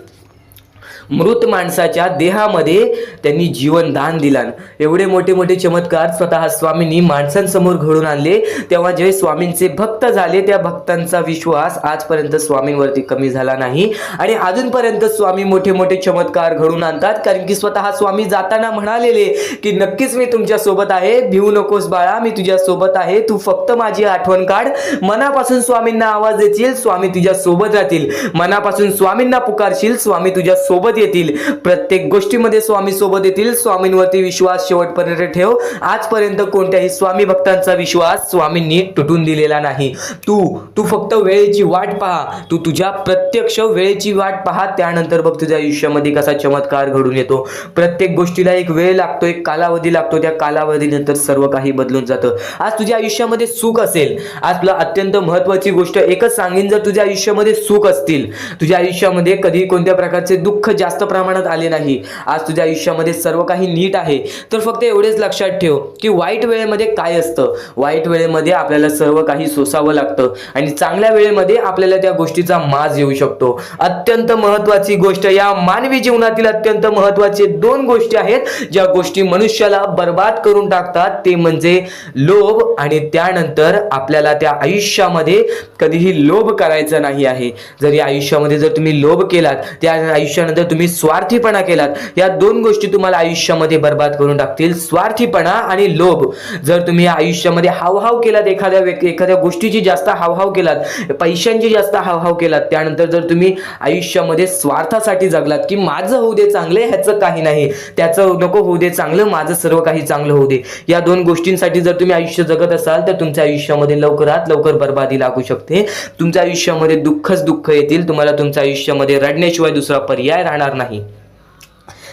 मृत माणसाच्या देहामध्ये त्यांनी जीवनदान दिलं. एवढे मोठे मोठे चमत्कार स्वतः स्वामींनी माणसांसमोर घडून आणले. तेव्हा जे स्वामींचे भक्त झाले त्या भक्तांचा विश्वास आजपर्यंत स्वामींवरती कमी झाला नाही आणि अजूनपर्यंत स्वामी मोठे मोठे चमत्कार घडून आणतात. कारण की स्वतः स्वामी जाताना म्हणालेले की नक्कीच मी तुमच्या सोबत आहे, भिवू नकोस बाळा, मी तुझ्या सोबत आहे, तू फक्त माझी आठवण काढ. मनापासून स्वामींना आवाज देशील, स्वामी तुझ्या सोबत राहतील. मनापासून स्वामींना पुकारशील, स्वामी तुझ्या सोबत येतील. प्रत्येक गोष्टीमध्ये स्वामी सोबत येतील. स्वामींवरती विश्वास शेवटपर्यंत ठेव. आजपर्यंत कोणत्याही स्वामी भक्तांचा विश्वास स्वामींनी तुटून दिलेला नाही. तू फक्त वेळेची वाट पहा. तू तुझ्या प्रत्यक्ष वेळेची वाट पहा, त्यानंतर बघ तुझ्या आयुष्यामध्ये कसा चमत्कार घडून येतो. प्रत्येक गोष्टीला एक वेळ लागतो, एक कालावधी लागतो. त्या कालावधीनंतर सर्व काही बदलून जातं. आज तुझ्या आयुष्यामध्ये सुख असेल, आज तुला अत्यंत महत्त्वाची गोष्ट एकच सांगेन, जर तुझ्या आयुष्यामध्ये सुख असतील, तुझ्या आयुष्यामध्ये कधी कोणत्या प्रकारचे दुःख जास्त प्रमाणात आले नाही, आज तुझ्या आयुष्यामध्ये सर्व काही नीट आहे, तर फक्त एवढेच लक्षात ठेव की वाईट वेळेमध्ये काय असतं. वाईट वेळेमध्ये आपल्याला सर्व काही सोसावं लागतं आणि चांगल्या वेळेमध्ये आपल्याला त्या गोष्टीचा माज येऊ शकतो. अत्यंत महत्त्वाची गोष्ट, या मानवी जीवनातील अत्यंत महत्त्वाचे दोन गोष्टी आहेत ज्या गोष्टी मनुष्याला बर्बाद करून टाकतात, ते म्हणजे लोभ आणि त्यानंतर आपल्याला त्या आयुष्यामध्ये कधीही लोभ करायचा नाही आहे. जर या आयुष्यामध्ये जर तुम्ही लोभ केलात, त्या आयुष्यानंतर तुम्ही स्वार्थीपणा केलात, या दोन गोष्टी तुम्हाला आयुष्यामध्ये बर्बाद करून टाकतील. स्वार्थीपणा आणि लोभ. जर तुम्ही आयुष्यामध्ये हावभाव केलात, एखाद्या गोष्टीची जास्त हावभाव केलात, पैशांची जास्त हावभाव केलात, त्यानंतर जर तुम्ही आयुष्यामध्ये स्वार्थासाठी जगलात की माझं होऊ दे चांगले, ह्याचं काही नाही, त्याचं नको होऊ दे चांगलं, माझं सर्व काही चांगलं होऊ दे, या दोन गोष्टींसाठी जर तुम्ही आयुष्य जगत असाल तर तुमच्या आयुष्यामध्ये लवकरात लवकर बर्बादी लागू शकते. तुमच्या आयुष्यामध्ये दुःखच दुःख येतील. तुम्हाला तुमच्या आयुष्यामध्ये रडण्याशिवाय दुसरा पर्याय राहणार नाही.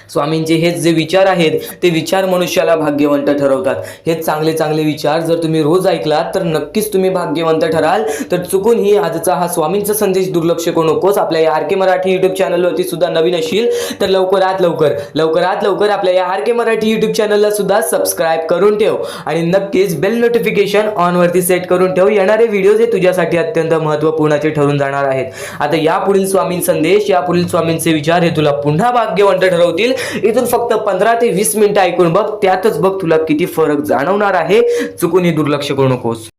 स्वामींचे हेच जे विचार आहेत ते विचार मनुष्याला भाग्यवंत ठरवतात. हे चांगले चांगले विचार जर तुम्ही रोज ऐकलात तर नक्कीच तुम्ही भाग्यवंत ठराल. तर चुकूनही आजचा हा स्वामींचा संदेश दुर्लक्ष करू नकोस. आपल्या या आर के मराठी यूट्यूब चॅनलवरती सुद्धा नवीन असशील तर लवकरात लवकर आपल्या या आर के मराठी यूट्यूब चॅनलला सुद्धा सबस्क्राईब करून ठेव आणि नक्कीच बेल नोटिफिकेशन ऑन वरती सेट करून ठेव. येणारे व्हिडिओज हे तुझ्यासाठी अत्यंत महत्त्वपूर्णाचे ठरून जाणार आहेत. आता यापुढील स्वामीं संदेश, यापुढील स्वामींचे विचार हे तुला पुन्हा भाग्यवंत ठरवतील. इथून फक्त 15 ते 20 मिनिटं ऐकून बघ, त्यातच बघ तुला किती फरक जाणवणार आहे. चुकूनही दुर्लक्ष करू नकोस.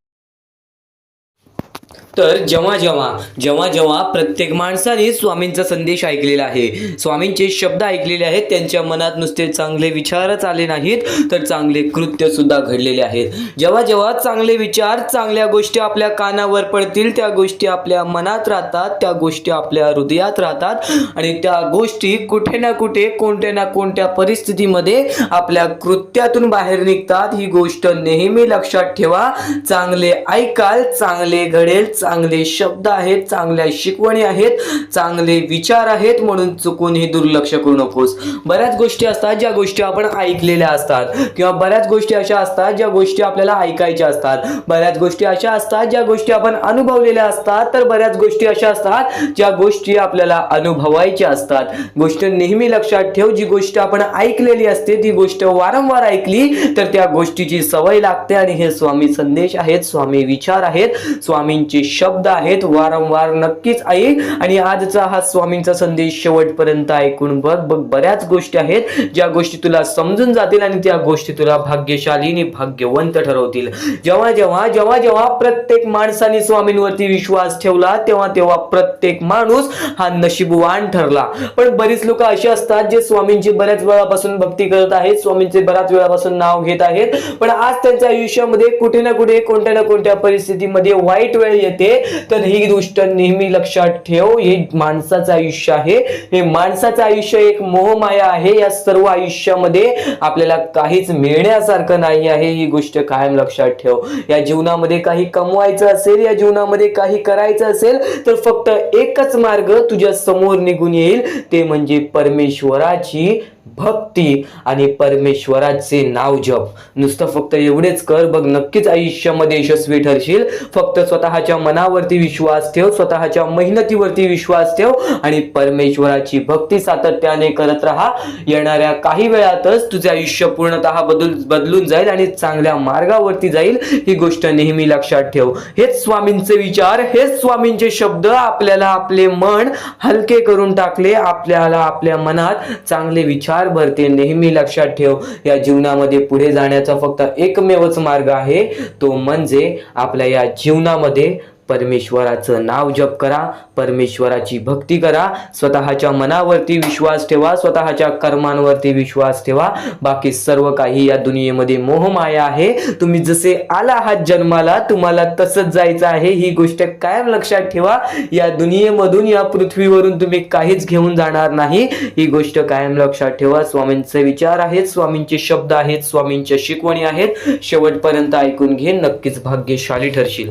तर जेव्हा प्रत्येक माणसाने स्वामींचा संदेश ऐकलेला आहे, स्वामींचे शब्द ऐकलेले आहेत, त्यांच्या मनात नुसते चांगले विचारच आले नाहीत तर चांगले कृत्य सुद्धा घडलेले आहेत. जेव्हा चांगले विचार, चांगल्या गोष्टी आपल्या कानावर पडतील, त्या गोष्टी आपल्या मनात राहतात, त्या गोष्टी आपल्या हृदयात राहतात आणि त्या गोष्टी कुठे ना कुठे, कोणत्या ना कोणत्या परिस्थितीमध्ये आपल्या कृत्यातून बाहेर निघतात. ही गोष्ट नेहमी लक्षात ठेवा. चांगले ऐकाल, चांगले घडेल, चांगले शब्द आहेत, चांगल्या शिकवणी आहेत, चांगले विचार आहेत, म्हणून चुकूनही दुर्लक्ष करू नकोस. बऱ्याच गोष्टी असतात ज्या गोष्टी आपण ऐकलेल्या असतात किंवा बऱ्याच गोष्टी अशा असतात ज्या गोष्टी आपल्याला ऐकायच्या असतात, बऱ्याच गोष्टी अशा असतात ज्या गोष्टी आपण अनुभवलेल्या असतात, तर बऱ्याच गोष्टी अशा असतात ज्या गोष्टी आपल्याला अनुभवायच्या असतात. गोष्ट नेहमी लक्षात ठेव, जी गोष्ट आपण ऐकलेली असते ती गोष्ट वारंवार ऐकली तर त्या गोष्टीची सवय लागते आणि हे स्वामी संदेश आहेत, स्वामी विचार आहेत, स्वामींचे शब्द आहेत. वारंवार नक्कीच ऐक आणि आजचा हा स्वामींचा संदेश शेवटपर्यंत ऐकून बघ. बऱ्याच गोष्टी आहेत ज्या गोष्टी तुला समजून जातील आणि त्या गोष्टी तुला भाग्यशाली आणि भाग्यवंत ठरवतील. जेव्हा प्रत्येक माणसाने स्वामींवरती विश्वास ठेवला तेव्हा प्रत्येक माणूस हा नशीबवान ठरला. पण बरीच लोक अशी असतात जे स्वामींची बऱ्याच वेळापासून भक्ती करत आहेत, स्वामींचे बऱ्याच वेळापासून नाव घेत आहेत, पण आज त्यांच्या आयुष्यामध्ये कुठे ना कुठे, कोणत्या ना कोणत्या परिस्थितीमध्ये वाईट वेळ येते. तर ही गोष्ट नेहमी लक्षात ठेव. हे माणसाचं आयुष्य आहे, हे माणसाचं आयुष्य एक मोहमाया आहे. या सर्व आयुष्यामध्ये आपल्याला काहीच मिळण्यासारखं नाही आहे. ही गोष्ट कायम लक्षात ठेव. या जीवनामध्ये काही कमवायचं असेल, या जीवनामध्ये काही करायचं असेल तर फक्त एकच मार्ग तुझ्या समोर निघून येईल, ते म्हणजे परमेश्वराची भक्ती आणि परमेश्वराचे नाव जप. नुसतं फक्त एवढेच कर बघ, नक्कीच आयुष्यामध्ये यशस्वी ठरशील. फक्त स्वतःच्या मनावरती विश्वास ठेव, स्वतःच्या मेहनतीवरती विश्वास ठेव आणि परमेश्वराची भक्ती सातत्याने करत राहा. येणाऱ्या काही वेळातच तुझे आयुष्य पूर्णतः बदलून जाईल आणि चांगल्या मार्गावरती जाईल. ही गोष्ट नेहमी लक्षात ठेव. हेच स्वामींचे विचार, हेच स्वामींचे शब्द आपल्याला आपले मन हलके करून टाकले. आपल्याला आपल्या मनात चांगले विचार भरते. नेहमी लक्षात ठेव, या जीवनामध्ये पुढे जाण्याचा फक्त एकमेवच मार्ग आहे, तो म्हणजे आपल्या या जीवनामध्ये परमेश्वराचं नाव जप करा, परमेश्वराची भक्ती करा, स्वतःच्या मनावरती विश्वास ठेवा, स्वतःच्या कर्मांवरती विश्वास ठेवा. बाकी सर्व काही या दुनियेमध्ये मोहमाया आहे. तुम्ही जसे आला आहात जन्माला, तुम्हाला तसंच जायचं आहे. ही गोष्ट कायम लक्षात ठेवा. या दुनियेमधून, या पृथ्वीवरून तुम्ही काहीच घेऊन जाणार नाही. ही गोष्ट कायम लक्षात ठेवा. स्वामींचे विचार आहेत, स्वामींचे शब्द आहेत, स्वामींच्या शिकवणी आहेत. शेवटपर्यंत ऐकून घे, नक्कीच भाग्यशाली ठरशील.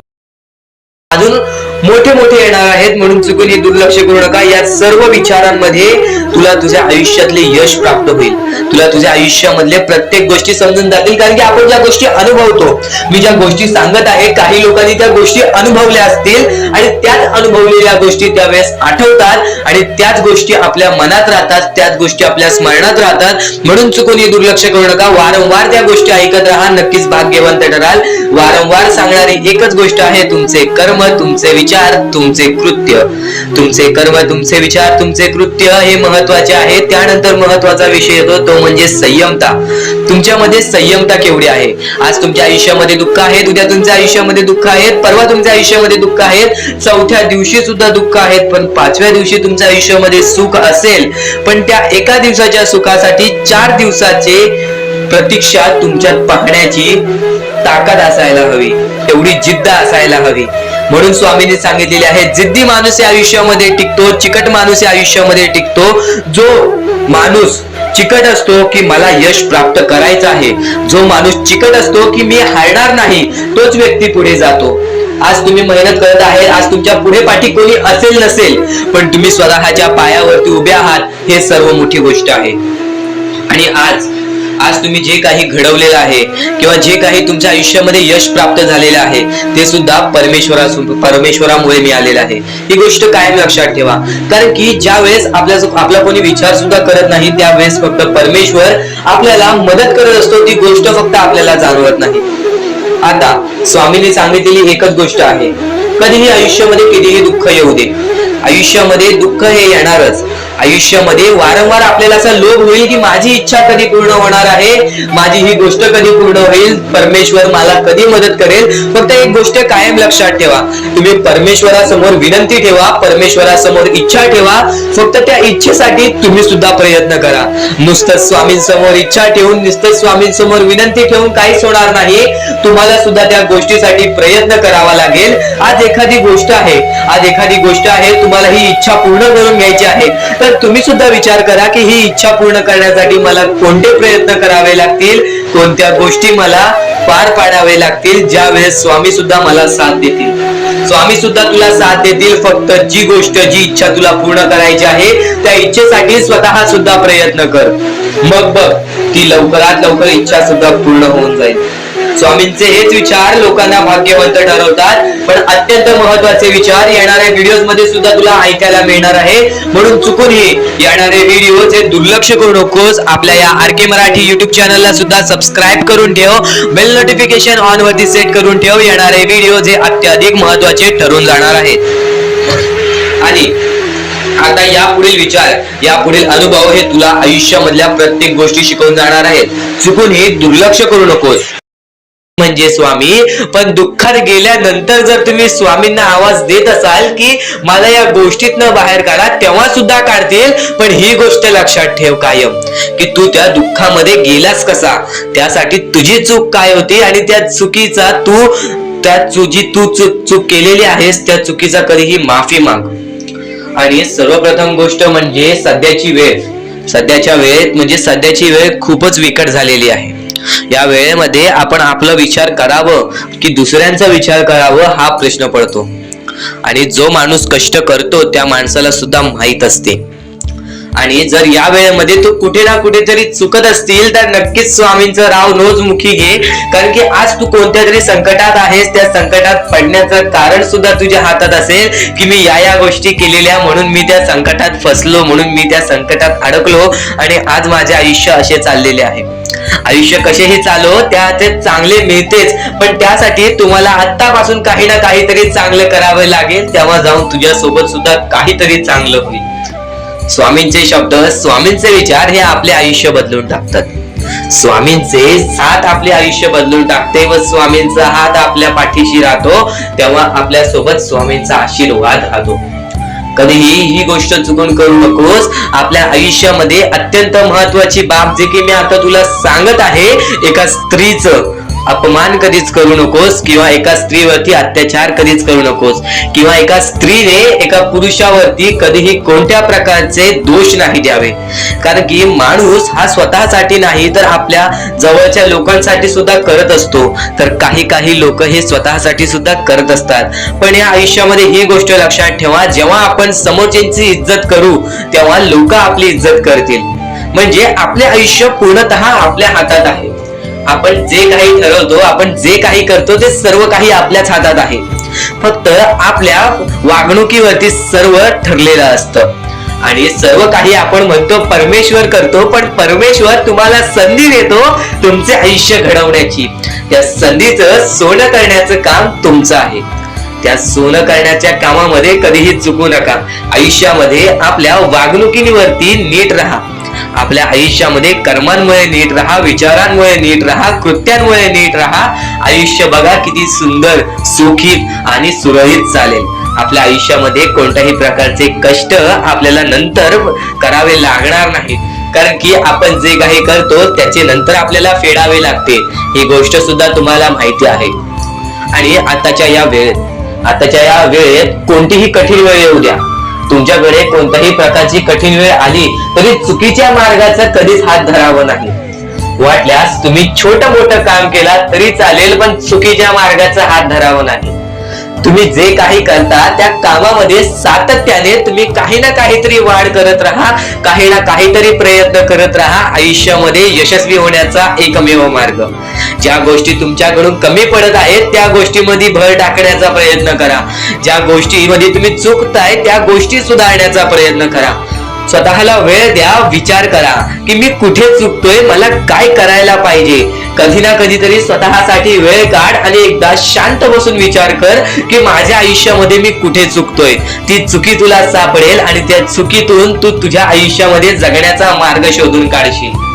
अजून मोठे मोठे येणार आहेत, म्हणून चुकून हे दुर्लक्ष करू नका. या सर्व विचारांमध्ये तुला तुझ्या आयुष्यातले यश प्राप्त होईल. तुला तुझ्या आयुष्यामधले प्रत्येक गोष्टी समजून जातील, कारण की आपण ज्या गोष्टी अनुभवतो, मी ज्या गोष्टी सांगत आहे, काही लोकांनी त्या गोष्टी अनुभवल्या असतील आणि त्याच अनुभवलेल्या गोष्टी त्यावेळेस आठवतात आणि त्याच गोष्टी आपल्या मनात राहतात, त्याच गोष्टी आपल्या स्मरणात राहतात. म्हणून चुकून हे दुर्लक्ष करू नका. वारंवार त्या गोष्टी ऐकत राहा, नक्कीच भाग्यवंत ठराल. वारंवार सांगणारी एकच गोष्ट आहे, तुमचे कर्म, तुमचे विचार, तुमचे कृत्य. तुमचे कर्म, तुमचे विचार, तुमचे कृत्य हे महत्वाचे आहे. त्यानंतर महत्वाचा विषय येतो, तो म्हणजे संयमता. तुमच्यामध्ये संयमता केवढी आहे? आज तुमच्या आयुष्यामध्ये दुःख आहे, उद्या तुमच्या आयुष्यामध्ये दुःख आहेत, परवा तुमच्या आयुष्यामध्ये दुःख आहेत, चौथ्या दिवशी सुद्धा दुःख आहेत, पण पाचव्या दिवशी तुमच्या आयुष्यामध्ये सुख असेल. पण त्या एका दिवसाच्या सुखासाठी 4 दिवसाचे प्रतीक्षा तुमच्यात पाहण्याची ताकद असायला हवी, एवढी जिद्द असायला हवी. म्हणून स्वामींनी सांगितलेले आहे, जिद्दी माणूस या आयुष्यामध्ये टिकतो, चिकट माणूस या आयुष्यामध्ये टिकतो. जो माणूस चिकट असतो की मला यश प्राप्त करायचं आहे, जो माणूस चिकट असतो की मी हारणार नाही, तोच व्यक्ती पुढे जातो. आज तुम्ही मेहनत करत आहे, आज तुमच्या पुढे पाठी कोणी असेल नसेल, पण तुम्ही स्वतःच्या पायावरती उभे आहात, हे सर्व मोठी गोष्ट आहे. आणि आज तुम्ही जे काही घडवलेलं आहे किंवा जे काही तुमच्या आयुष्यामध्ये यश प्राप्त झालेलं आहे, ते सुद्धा परमेश्वरामुळे मिळालेलं आहे. ही गोष्ट कायम लक्षात ठेवा, कारण की ज्या वेळेस आपला कोणी विचार सुद्धा करत नाही, त्यावेळेस फक्त परमेश्वर आपल्याला मदत करत असतो. ती गोष्ट फक्त आपल्याला जाणवत नाही. आता स्वामींनी सांगितलेली एकच गोष्ट आहे, कधीही आयुष्यामध्ये कितीही दुःख येऊ दे, आयुष्यामध्ये दुःख हे येणारच. आयुष्यामध्ये वारंवार आपल्याला असा लोभ होईल की माझी इच्छा कधी पूर्ण होणार आहे, माझी ही गोष्ट कधी पूर्ण होईल, परमेश्वर मला कधी मदत करेल. फक्त एक गोष्ट कायम लक्षात ठेवा, तुम्ही परमेश्वरासमोर विनंती ठेवा, परमेश्वरासमोर इच्छा ठेवा. फक्त त्या इच्छेसाठी तुम्ही सुद्धा प्रयत्न करा. नुसतं स्वामींसमोर इच्छा ठेवून, नुसतं स्वामींसमोर विनंती ठेवून काहीच होणार नाही. तुम्हाला सुद्धा त्या गोष्टीसाठी प्रयत्न करावा लागेल. आज एखादी गोष्ट आहे, तुम्हाला ही इच्छा पूर्ण करून घ्यायची आहे, तर तुम्ही सुद्धा विचार करा की ही इच्छा पूर्ण करण्यासाठी मला कोणते प्रयत्न करावे लागतील, कोणत्या गोष्टी मला पार पाडावे लागतील. ज्या वेळेस स्वामी सुद्धा मला साथ देतील, स्वामी सुद्धा तुला साथ देतील. फक्त जी गोष्ट, जी इच्छा तुला पूर्ण करायची आहे, त्या इच्छेसाठी स्वतः सुद्धा प्रयत्न कर. मग बघ ती लवकरात लवकर इच्छा सुद्धा पूर्ण होऊन जाईल. स्वामींचे हेच विचार लोकांना भाग्यवंत ठरवतात. पण अत्यंत महत्वाचे विचार येणाऱ्या व्हिडिओज मध्ये सुद्धा तुला ऐकायला मिळणार आहे. म्हणून चुकूनही येणारे व्हिडिओ जे दुर्लक्ष करू नकोस. आपल्या या आर.के. मराठी युट्यूब चॅनलला सुद्धा सबस्क्राईब करून ठेव, बेल नोटिफिकेशन ऑन वरती सेट करून ठेव. येणारे व्हिडिओ जे अत्याधिक महत्वाचे ठरून जाणार आहेत. आणि आता यापुढील विचार, यापुढील अनुभव हे तुला आयुष्यामधल्या प्रत्येक गोष्टी शिकवून जाणार आहेत. चुकून हे दुर्लक्ष करू नकोस. म्हणजे स्वामी, पण दुःखात गेल्यानंतर जर तुम्ही स्वामींना आवाज देत असाल की मला या गोष्टीतनं बाहेर काढा, तेव्हा सुद्धा काढतील. पण ही गोष्ट लक्षात ठेव कायम की तू त्या दुःखामध्ये गेलास कसा, त्यासाठी तुझी चूक काय होती आणि त्या चुकीचा चूक केलेली आहेस, त्या चुकीचा कधीही माफी माग. आणि सर्वप्रथम गोष्ट म्हणजे सध्याची वेळ खूपच विकट झालेली आहे. या वेळेमध्ये आपण आपला विचार करावं की दुसऱ्यांचा विचार करावं, हा प्रश्न पडतो. आणि जो माणूस कष्ट करतो त्या माणसाला सुद्धा माहित असते. आणि जर या वेळेमध्ये तू कुठे ना कुठेतरी चुकत असतील तर नक्कीच स्वामींचं राव रोज मुखी घे, कारण की आज तू कोणत्या तरी संकटात आहेस. त्या संकटात पडण्याचं कारण सुद्धा तुझ्या हातात असेल की मी या गोष्टी केलेल्या म्हणून मी त्या संकटात फसलो, म्हणून मी त्या संकटात अडकलो आणि आज माझे आयुष्य असे चाललेले आहे. आयुष्य कसेही चालो त्याचे चांगले मिळतेच, पण त्यासाठी तुम्हाला आतापासून काही ना काहीतरी चांगलं करावं लागेल, तेव्हा जाऊन तुझ्या सोबत सुद्धा काहीतरी चांगलं होईल. स्वामींचे शब्द, स्वामींचे विचार हे आपले आयुष्य बदलून टाकतात. स्वामींचे साथ आपले आयुष्य बदलून टाकते व स्वामींचा हात आपल्या पाठीशी राहतो, तेव्हा आपल्या सोबत स्वामींचा आशीर्वाद राहतो. कधीही ही गोष्ट चुकून करू नकोस. आपल्या आयुष्यामध्ये अत्यंत महत्वाची बाब जे की मी आता तुला सांगत आहे, एका स्त्रीचं अपमान कधीच करू नकोस किंवा एका स्त्रीवरती अत्याचार कधीच करू नकोस किंवा एका स्त्रीने एका पुरुषावरती कधीही कोणत्या प्रकारचे दोष नाही द्यावे, कारण की माणूस हा स्वतःसाठी नाही तर आपल्या जवळच्या लोकांसाठी सुद्धा करत असतो. तर काही लोक हे स्वतःसाठी सुद्धा करत असतात. पण या आयुष्यामध्ये ही गोष्ट लक्षात ठेवा, जेव्हा आपण समोरच्यांची इज्जत करू तेव्हा लोक आपली इज्जत करतील. म्हणजे आपले आयुष्य पूर्णतः आपल्या हातात आहे. आपण जे काही ठरवतो, आपण जे काही करतो ते सर्व काही आपल्याच हातात आहे. फक्त आपल्या वागणुकीवरती सर्व ठरलेलं असतं आणि सर्व काही आपण म्हणतो परमेश्वर करतो, पण परमेश्वर तुम्हाला संधी देतो तुमचे आयुष्य घडवण्याची. त्या संधीचं सोनं करण्याचं काम तुमचं आहे. त्या सोनं करण्याच्या कामामध्ये कधीही चुकू नका. आयुष्यामध्ये आपल्या वागणुकीवरती नीट राहा. आपल्या आयुष्यामध्ये कर्मांमुळे नीट राहा, विचारांमुळे नीट राहा, कृत्यांमुळे नीट राहा. आयुष्य बघा किती सुंदर, सुखीत आणि सुरळीत चालेल. आपल्या आयुष्यामध्ये कोणत्याही प्रकारचे कष्ट आपल्याला नंतर करावे लागणार नाहीत, कारण की आपण जे काही करतो त्याचे नंतर आपल्याला फेडावे लागते. ही गोष्ट सुद्धा तुम्हाला माहिती आहे. आणि आताच्या या वेळेत कोणतीही कठीण वेळ येऊ द्या, तुमच्याकडे कोणत्याही प्रकारची कठीण वेळ आली तरी चुकीच्या मार्गाचा कधीच हात धरावा नाही. वाटल्यास तुम्ही छोटं मोठं काम केला तरी चालेल, पण चुकीच्या मार्गाचा हात धरावा नाही. तुम्ही जे काही करता त्या कामामध्ये सातत्याने तुम्ही काही ना काहीतरी वाढ करत राहा, काही ना काहीतरी प्रयत्न करत राहा. आयुष्यामध्ये यशस्वी होण्याचा एकमेव मार्ग. ज्या गोष्टी तुमच्याकडून कमी पडत आहेत त्या गोष्टीमध्ये भर टाकण्याचा प्रयत्न करा. ज्या गोष्टीमध्ये तुम्ही चुकताय त्या गोष्टी सुधारण्याचा प्रयत्न करा. स्वतःला वेळ द्या, विचार करा की मी कुठे चुकतोय, मला काय करायला पाहिजे. कधी ना कधीतरी स्वतःसाठी वेळ काढ आणि एकदा शांत बसून विचार कर की माझ्या आयुष्यामध्ये मी कुठे चुकतोय. ती चुकी तुला सापडेल आणि त्या चुकीतून तू तुझ्या आयुष्यामध्ये जगण्याचा मार्ग शोधून काढशील.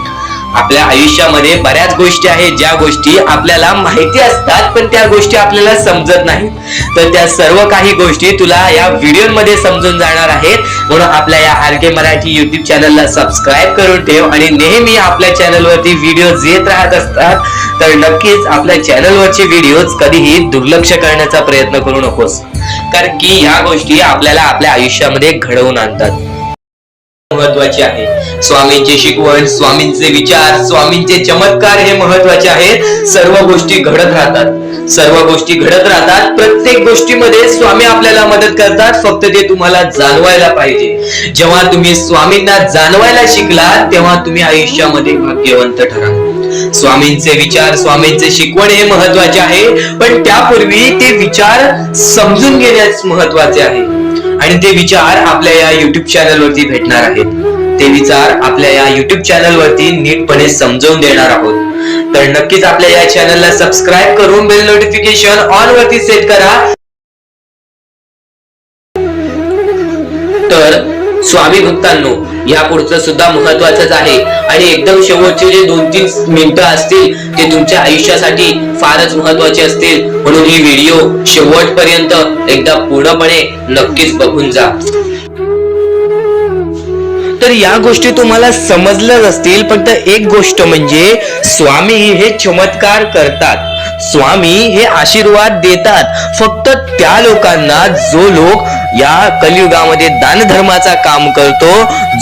आपल्या आयुष्यामध्ये बऱ्याच गोष्टी आहेत ज्या गोष्टी आपल्याला माहिती असतात, पण त्या गोष्टी आपल्याला समजत नाहीत. तर त्या सर्व काही गोष्टी तुला या व्हिडिओमध्ये समजून जाणार आहेत. म्हणून आपल्या या RK मराठी YouTube चॅनलला सबस्क्राईब करून ठेव आणि नेहमी आपल्या चॅनलवरती व्हिडिओज येत राहत असतात. तर नक्कीच आपल्या चॅनलवरचे व्हिडिओज कधीही दुर्लक्ष करण्याचा प्रयत्न करू नकोस, कारण की ह्या गोष्टी आपल्याला आपल्या आयुष्यामध्ये घडवून आणतात. महत्वाचे आहे स्वामींची शिकवण, स्वामींचे विचार, स्वामींचे चमत्कार हे महत्वाचे आहेत. सर्व गोष्टी घडत राहतात. प्रत्येक गोष्टीमध्ये स्वामी आपल्याला मदत करतात, फक्त ते तुम्हाला जाणवायला पाहिजे. जेव्हा तुम्ही स्वामींना जाणवायला शिकलात तेव्हा तुम्ही आयुष्यामध्ये भाग्यवंत ठराल. स्वामींचे विचार, स्वामींचे शिकवण हे महत्वाचे आहे, पण त्यापूर्वी ते विचार समजून घेण्यास महत्वाचे आहे. आणि ते विचार आपल्या या YouTube चॅनलवरती भेटणार आहेत. ते विचार आपल्या या YouTube चॅनलवरती नीटपणे समजावून देणार आहोत. तर नक्कीच आपल्या या चॅनलला सबस्क्राईब करून बेल नोटिफिकेशन ऑन वरती सेट करा. तर स्वामी भक्तांनो, या पुढचं सुद्धा महत्वाचंच आहे आणि एकदम शेवटचे जे 2-3 मिनिटं असतील ते तुमच्या आयुष्यासाठी फारच महत्वाचे असतील. म्हणून ही व्हिडिओ शेवटपर्यंत एकदा पूर्णपणे नक्कीच बघून जा. तर या गोष्टी तुम्हाला समजल्याच असतील, फक्त एक गोष्ट म्हणजे स्वामी हे चमत्कार करतात, स्वामी हे आशीर्वाद देतात फक्त त्या लोकांना जो लोक या कलियुगामध्ये दानधर्माचा काम करतो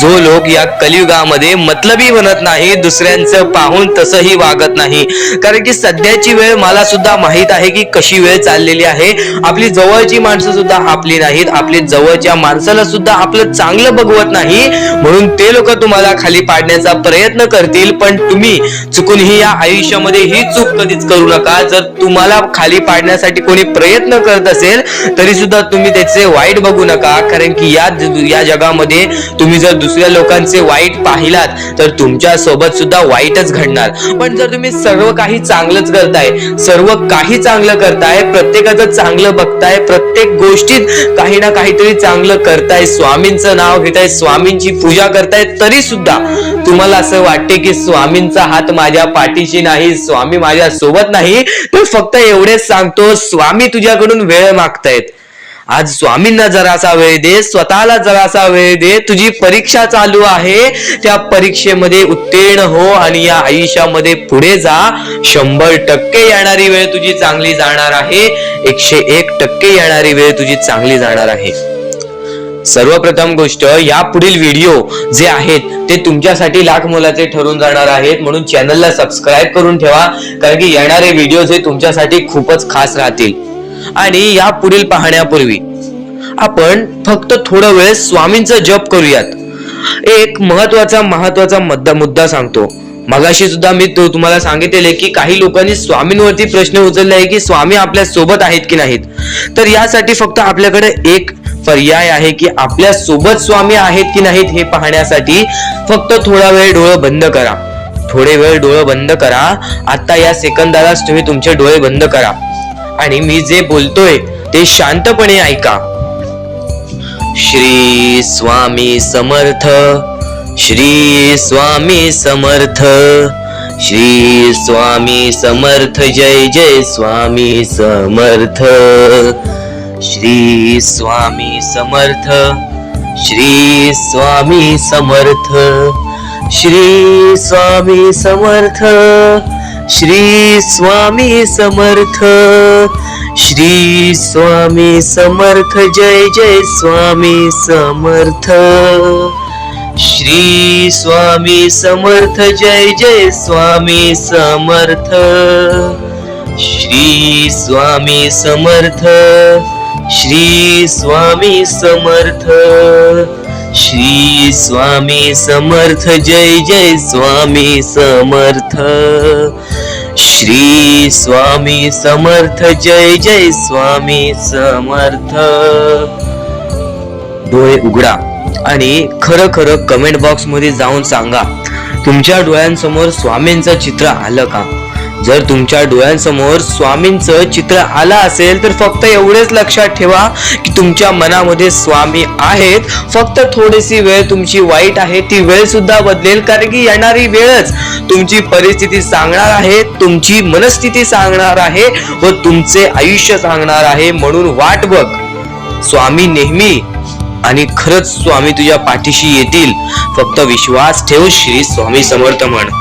जो लोक या कलियुगामध्ये मतलबी बनत नाही, दुसऱ्यांचं पाहून तसंही वागत नाही. कारण की सध्याची वेळ मला सुद्धा माहित आहे की कशी वेळ चाललेली आहे. आपली जवळची माणसं सुद्धा आपली नाहीत, आपली जवळच्या माणसाला सुद्धा आपलं चांगलं बघवत नाही, म्हणून ते लोक तुम्हाला खाली पाडण्याचा प्रयत्न करतील. पण तुम्ही चुकूनही या आयुष्यामध्ये ही चूक कधीच करू नका. जर तुम्हाला खाली पाडण्यासाठी कोणी प्रयत्न करत असेल तरी सुद्धा तुम्ही त्याचे वाईट बघू नका, कारण की या जगामध्ये तुम्ही जर दुसऱ्या लोकांचे वाईट पाहिलात तर तुमच्या सोबत सुद्धा वाईटच घडणार. पण जर तुम्ही सर्व काही चांगलंच करताय, सर्व काही चांगलं करताय, प्रत्येकाचं चांगलं बघताय, प्रत्येक गोष्टीत काही ना काहीतरी चांगलं करताय, स्वामींचं नाव घेताय, स्वामींची पूजा करताय, तरी सुद्धा तुम्हाला असं वाटते की स्वामींचा हात माझ्या पाठीशी नाही, स्वामी माझ्या सोबत नाही, तर फक्त एवढेच सांगतो, स्वामी तुझ्याकडून वेळ मागतायत. आज स्वामींना जरासा वेळ दे, स्वतःला जरासा वेळ दे. तुझी परीक्षा चालू आहे, त्या परीक्षेमध्ये उत्तीर्ण हो आणि या आयुष्यामध्ये पुढे जा. 100% येणारी वेळ तुझी चांगली जाणार आहे, 101% येणारी वेळ तुझी चांगली जाणार आहे. सर्वप्रथम गोष्ट, या पुढील व्हिडिओ जे आहेत ते तुमच्यासाठी लाख मोलाचे ठरून जाणार आहेत, म्हणून चॅनलला सबस्क्राईब करून ठेवा, कारण की येणारे व्हिडिओ हे तुमच्यासाठी खूपच खास राहतील. आणि या पुढील पाहण्यापूर्वी आपण फक्त थोडा वेळ स्वामींचा जप करूयात. एक महत्वाचा मुद्दा सांगतो. मगाशी सुद्धा मी तुम्हाला सांगितले की काही लोकांनी स्वामींवरती प्रश्न उचलले आहे की स्वामी आपल्या सोबत आहेत की नाहीत. तर यासाठी फक्त आपल्याकडे एक पर्याय आहे की आपल्या सोबत स्वामी आहेत की नाहीत हे पाहण्यासाठी फक्त थोडा वेळ डोळे बंद करा. थोडे वेळ डोळे बंद करा. आता या सेकंदालाच तुम्ही तुमचे डोळे बंद करा आणि मी जे बोलतोय ते शांतपणे ऐका. श्री स्वामी समर्थ, श्री स्वामी समर्थ, श्री स्वामी समर्थ, जय जय स्वामी समर्थ. श्री स्वामी समर्थ, श्री स्वामी समर्थ, श्री स्वामी समर्थ, श्री स्वामी समर्थ, श्री स्वामी समर्थ, जय जय स्वामी समर्थ. श्री स्वामी समर्थ, जय जय स्वामी समर्थ. श्री स्वामी समर्थ, श्री स्वामी समर्थ, श्री स्वामी समर्थ, जय जय स्वामी समर्थ. श्री स्वामी समर्थ, जय जय स्वामी समर्थ. डोळे उघडा आणि खरं कमेंट बॉक्स मध्ये जाऊन सांगा, तुमच्या डोळ्यांसमोर स्वामींचं चित्र आलं का? जर तुमच्या डोळ्यांसमोर स्वामींचं चित्र आलं असेल तर फक्त एवढेच लक्षात ठेवा की तुमच्या मनामध्ये स्वामी आहेत. फक्त थोडीशी वेळ तुमची वाईट आहे, ती वेळ सुद्धा बदलेल, कारण की येणारी वेळच तुमची परिस्थिती सांगणार आहे, तुमची मनस्थिती सांगणार आहे व तुमचे आयुष्य सांगणार आहे. म्हणून वाट बघ, स्वामी नेहमी आणि खरंच स्वामी तुझ्या पाठीशी येतील. फक्त विश्वास ठेव. श्री स्वामी समर्थ म्हण.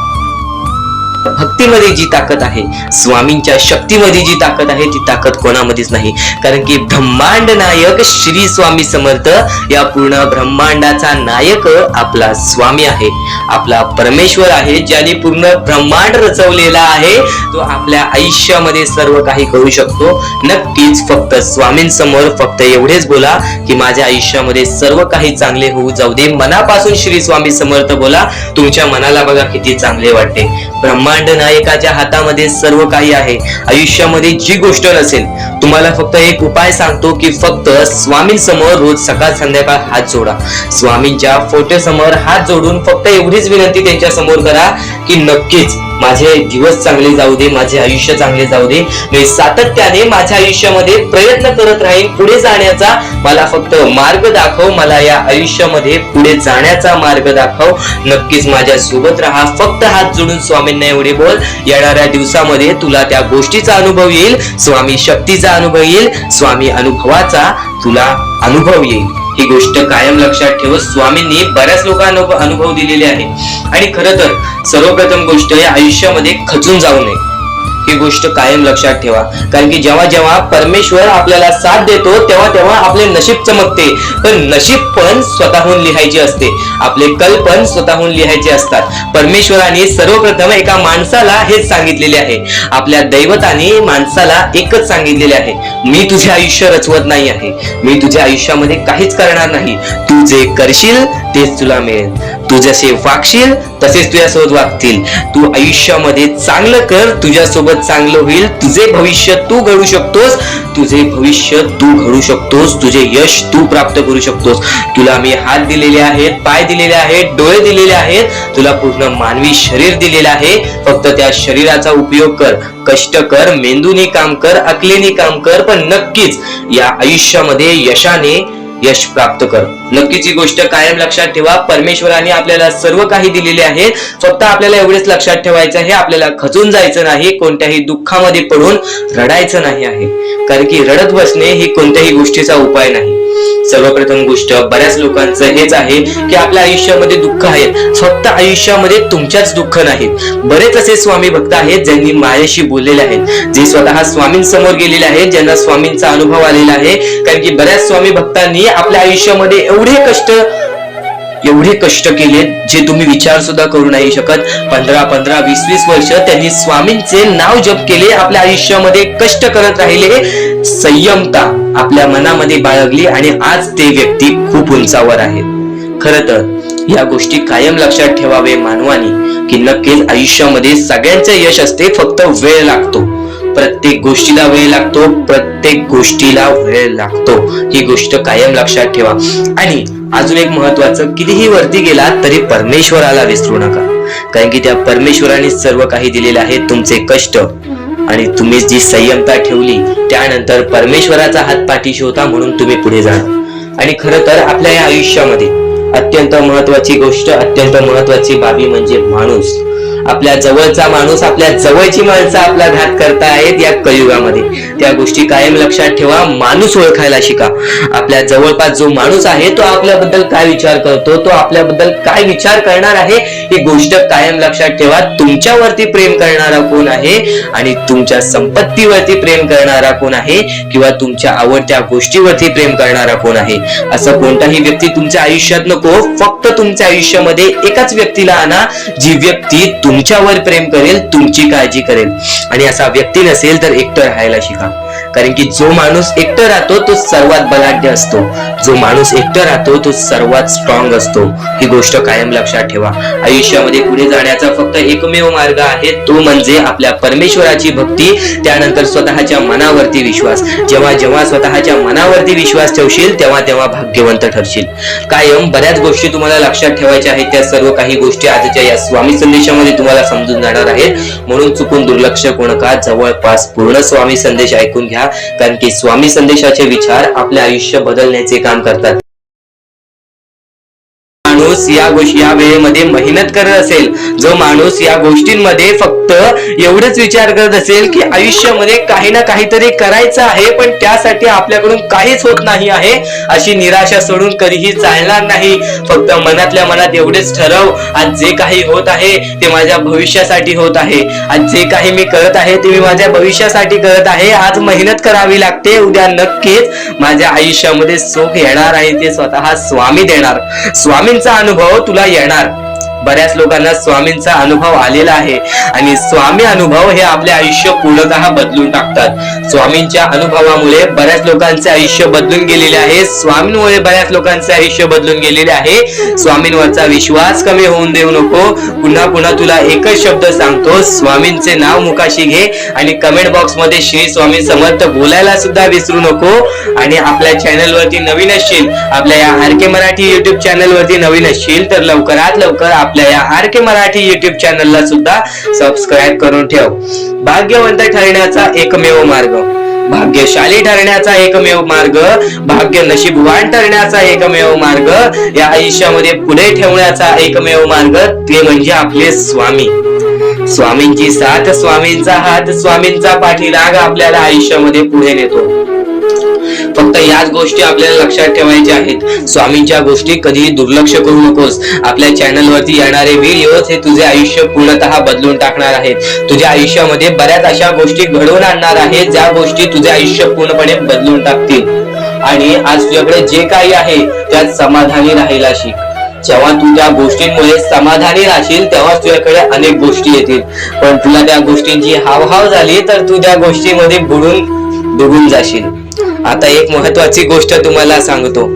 भक्तीमध्ये जी ताकद आहे, स्वामींच्या शक्तीमध्ये जी ताकद आहे, ती ताकद कोणामध्येच नाही, कारण की ब्रह्मांड नायक श्री स्वामी समर्थ, या पूर्ण ब्रह्मांडाचा नायक आपला स्वामी आहे, आपला परमेश्वर आहे, ज्याने पूर्ण ब्रह्मांड रचवलेला आहे. तो आपल्या आयुष्यामध्ये सर्व काही करू शकतो. नक्कीच फक्त स्वामींसमोर फक्त एवढेच बोला की माझ्या आयुष्यामध्ये सर्व काही चांगले होऊ जाऊ दे. मनापासून श्री स्वामी समर्थ बोला. तुमच्या मनाला बघा किती चांगले वाटते. ब्रह्मांड नायकाच्या हातामध्ये सर्व काही आहे. आयुष्यामध्ये जी गोष्ट नसेल, तुम्हाला फक्त एक उपाय सांगतो की फक्त स्वामींसमोर रोज सकाळ संध्याकाळ हात जोडा. स्वामींच्या फोटो समोर हात जोडून फक्त एवढीच विनंती त्यांच्या समोर करा की नक्कीच माझे दिवस चांगले जाऊ दे, माझे आयुष्य चांगले जाऊ दे. मी सातत्याने माझ्या आयुष्यामध्ये प्रयत्न करत राहीन पुढे जाण्याचा. मला फक्त मार्ग दाखव, मला या आयुष्यामध्ये पुढे जाण्याचा मार्ग दाखव. नक्कीच माझ्या सोबत राहा. फक्त हात जोडून स्वामींना एवढे बोल. येणाऱ्या दिवसामध्ये तुला त्या गोष्टीचा अनुभव येईल, स्वामी शक्तीचा अनुभव येईल, स्वामी अनुभवाचा तुला अनुभव येईल. ही गोष्ट कायम लक्षात ठेव. स्वामींनी बऱ्याच लोकांना अनुभव दिलेले आहे. आणि खरं तर सर्वप्रथम गोष्ट, या आयुष्यामध्ये खचून जाऊ नये. ही गोष्ट कायम लक्षात ठेवा. कारण की जेव्हा जेव्हा परमेश्वर आपल्याला साथ देतो तेव्हा तेव्हा आपले नशीब चमकते. पण नशीब पण स्वतःहून लिहायचे असते, आपले कल पण स्वतःहून लिहायचे असतात. परमेश्वराने सर्वप्रथम एका माणसाला हेच सांगितलेले आहे, आपल्या दैवताने माणसाला एकच सांगितलेले आहे, मी तुझे आयुष्य रचवत नाही आहे, मी तुझ्या आयुष्यामध्ये काहीच करणार नाही, तू जे करशील तेच तुला मिळेल, तू जसे वागशील तसेच तुझ्यासोबत वागतील, तू आयुष्यामध्ये चांगलं कर, तुझ्यासोबत चांगलं होईल, तुझे भविष्य तू घडू शकतोस, तुझे भविष्य तू घडू शकतोस, तुझे यश तू प्राप्त करू शकतोस. तुला मी हात दिलेले आहेत, पाय दिलेले आहेत, डोळे दिलेले आहेत, तुला पूर्ण मानवी शरीर दिलेलं आहे. फक्त त्या शरीराचा उपयोग कर, कष्ट कर, मेंदूने काम कर, अकलेने काम कर, पण नक्कीच या आयुष्यामध्ये यश प्राप्त कर. नक्कीच ही गोष्ट कायम लक्षात ठेवा. परमेश्वराने आपल्याला सर्व काही दिलेले आहे, फक्त आपल्याला एवढेच लक्षात ठेवायचं आहे, आपल्याला खचून जायचं नाही, कोणत्याही दुःखामध्ये पडून रडायचं नाही आहे. कारण की रडत बसणे ही कोणत्याही गोष्टीचा उपाय नाही. सर्वप्रथम गोष्ट बऱ्याच लोकांचं हेच आहे की आपल्या आयुष्यामध्ये दुःख आहेत, फक्त आयुष्यामध्ये तुमच्याच दुःख नाहीत. बरेच असे स्वामी भक्त आहेत ज्यांनी माझ्याशी बोललेले आहेत, जे स्वतः स्वामींसमोर गेलेले आहेत, ज्यांना स्वामींचा अनुभव आलेला आहे. कारण की बऱ्याच स्वामी भक्तांनी आपल्या आयुष्यामध्ये एवढे कष्ट केले जे तुम्ही विचार सुद्धा करू नाही शकत. 15 20 वर्ष त्यांनी स्वामींचे नाव जप केले, आपल्या आयुष्यामध्ये कष्ट करत राहिले, संयमता आपल्या मनामध्ये बाळगली आणि आज ते व्यक्ती खूप उंचावर आहेत. खरं तर या गोष्टी कायम लक्षात ठेवावे मानवानी की नक्कीच आयुष्यामध्ये सगळ्यांचे यश असते, फक्त वेळ लागतो. प्रत्येक गोष्टीला वेळ लागतो, प्रत्येक गोष्टीला वेळ लागतो, ही गोष्ट कायम लक्षात ठेवा. आणि अजून एक महत्वाचं, कितीही वरती गेला तरी परमेश्वराला विसरू नका. कारण की त्या परमेश्वराने सर्व काही दिलेले आहे, तुमचे कष्ट आणि तुम्ही जी संयमता ठेवली त्यानंतर परमेश्वराचा हात पाठीशी होता म्हणून तुम्ही पुढे जाणार. आणि खरं तर आपल्या या आयुष्यामध्ये अत्यंत महत्वाची गोष्ट, अत्यंत महत्वाची बाबी म्हणजे माणूस. आपल्या जवळचा माणूस, आपल्या जवळची माणसं आपला घात करतायत या कलियुगामध्ये. त्या गोष्टी कायम लक्षात ठेवा. माणूस ओळखायला शिका. आपल्या जवळपास जो माणूस आहे तो आपल्याबद्दल काय विचार करतो, तो आपल्याबद्दल काय विचार करणार आहे, ही गोष्ट कायम लक्षात ठेवा. तुमच्यावरती प्रेम करणारा कोण आहे आणि तुमच्या संपत्तीवरती प्रेम करणारा कोण आहे किंवा तुमच्या आवडत्या गोष्टीवरती प्रेम करणारा कोण आहे, असं कोणताही व्यक्ती तुमच्या आयुष्यात नको. फक्त तुमच्या आयुष्यामध्ये एकाच व्यक्तीला आणा, जी व्यक्ती तुमच्यावर प्रेम करेल, तुमची काळजी करेल. आणि असा व्यक्ती नसेल तर एकटं राहायला शिका. कारण की जो माणूस एकटं राहतो तो सर्वात बलाढ्य असतो, जो माणूस एकटं राहतो तो सर्वात स्ट्रॉंग असतो. ही गोष्ट कायम लक्षात ठेवा. आयुष्यामध्ये पुढे जाण्याचा फक्त एकमेव मार्ग आहे, तो म्हणजे आपल्या परमेश्वराची भक्ती, त्यानंतर स्वतःच्या मनावरती विश्वास. जेव्हा जेव्हा स्वतःच्या मनावरती विश्वास ठेवशील तेव्हा तेव्हा भाग्यवंत ठरशील. कायम बऱ्याच गोष्टी तुम्हाला लक्षात ठेवायच्या आहेत, त्या सर्व काही गोष्टी आजच्या या स्वामी संदेशामध्ये तुम्हाला समजून जाणार आहेत. म्हणून चुकून दुर्लक्ष करू नका, जवळपास पूर्ण स्वामी संदेश ऐकून घ्या. कारण की स्वामी संदेशाचे विचार आपले आयुष्य बदलण्याचे काम करतात. माणूस या वेळेमध्ये मेहनत करत असेल, जो माणूस या गोष्टींमध्ये फक्त एवढंच विचार करत असेल की आयुष्यामध्ये काही ना काहीतरी करायचं आहे पण त्यासाठी आपल्याकडून काहीच होत नाही आहे, अशी निराशा सोडून कधीही चालणार नाही. फक्त मनातल्या मनात एवढेच ठरव, आज जे काही होत आहे ते माझ्या भविष्यासाठी होत आहे, आज जे काही मी करत आहे ते मी माझ्या भविष्यासाठी करत आहे. आज मेहनत करावी लागते, उद्या नक्कीच माझ्या आयुष्यामध्ये सुख येणार आहे, ते स्वतः स्वामी देणार. स्वामींचा अनुभव तुला येणार. बऱ्याच लोकांना स्वामींचा अनुभव आलेला आहे आणि स्वामी अनुभव हे आपले आयुष्य पूर्णतः बदलून टाकतात. स्वामींच्या अनुभवामुळे बऱ्याच लोकांचे आयुष्य बदलून गेलेले आहे, स्वामींमुळे बऱ्याच लोकांचे आयुष्य बदलून गेलेले आहे. स्वामींवरचा विश्वास कमी होऊन देऊ नको. पुन्हा पुन्हा तुला एकच शब्द सांगतो, स्वामींचे नाव मुखाशी घे आणि कमेंट बॉक्स मध्ये श्री स्वामी समर्थ बोलायला सुद्धा विसरू नको. आणि आपल्या चॅनल वरती नवीन असशील, आपल्या या आर के मराठी युट्यूब चॅनल वरती नवीन असशील तर लवकरात लवकर आपल्या या आर के मराठी युट्यूब चॅनलला सुद्धा सबस्क्राईब करून ठेव. भाग्यवंत ठरण्याचा एकमेव मार्ग, भाग्यशाली ठरण्याचा एकमेव मार्ग, भाग्य नशीबवान ठरण्याचा एकमेव मार्ग, या आयुष्यामध्ये पुढे ठेवण्याचा एकमेव मार्ग ते म्हणजे आपले स्वामी. स्वामींची साथ, स्वामींचा हात, स्वामींचा पाठीलाग आपल्याला आयुष्यामध्ये पुढे नेतो. फक्त याच गोष्टी आपल्याला लक्षात ठेवायच्या आहेत. स्वामींच्या गोष्टी कधीही दुर्लक्ष करू नकोस. आपल्या चॅनल वरती येणारे व्हिडिओज हे तुझे आयुष्य पूर्णतः बदलून टाकणार आहेत. तुझ्या आयुष्यामध्ये बऱ्याच अशा गोष्टी घडवून आणणार आहेत ज्या गोष्टी तुझे आयुष्य पूर्णपणे बदलून टाकतील. आणि आज तुझ्याकडे जे काही आहे त्यात समाधानी राहायला शिक. जेव्हा तू त्या गोष्टींमुळे समाधानी राहशील तेव्हा तुझ्याकडे अनेक गोष्टी येतील. पण तुला त्या गोष्टींची हावहाव झाली तर तू त्या गोष्टीमध्ये बुडून डुबून जाशील. आता एक महत्वाची गोष्ट तुम्हाला सांगतो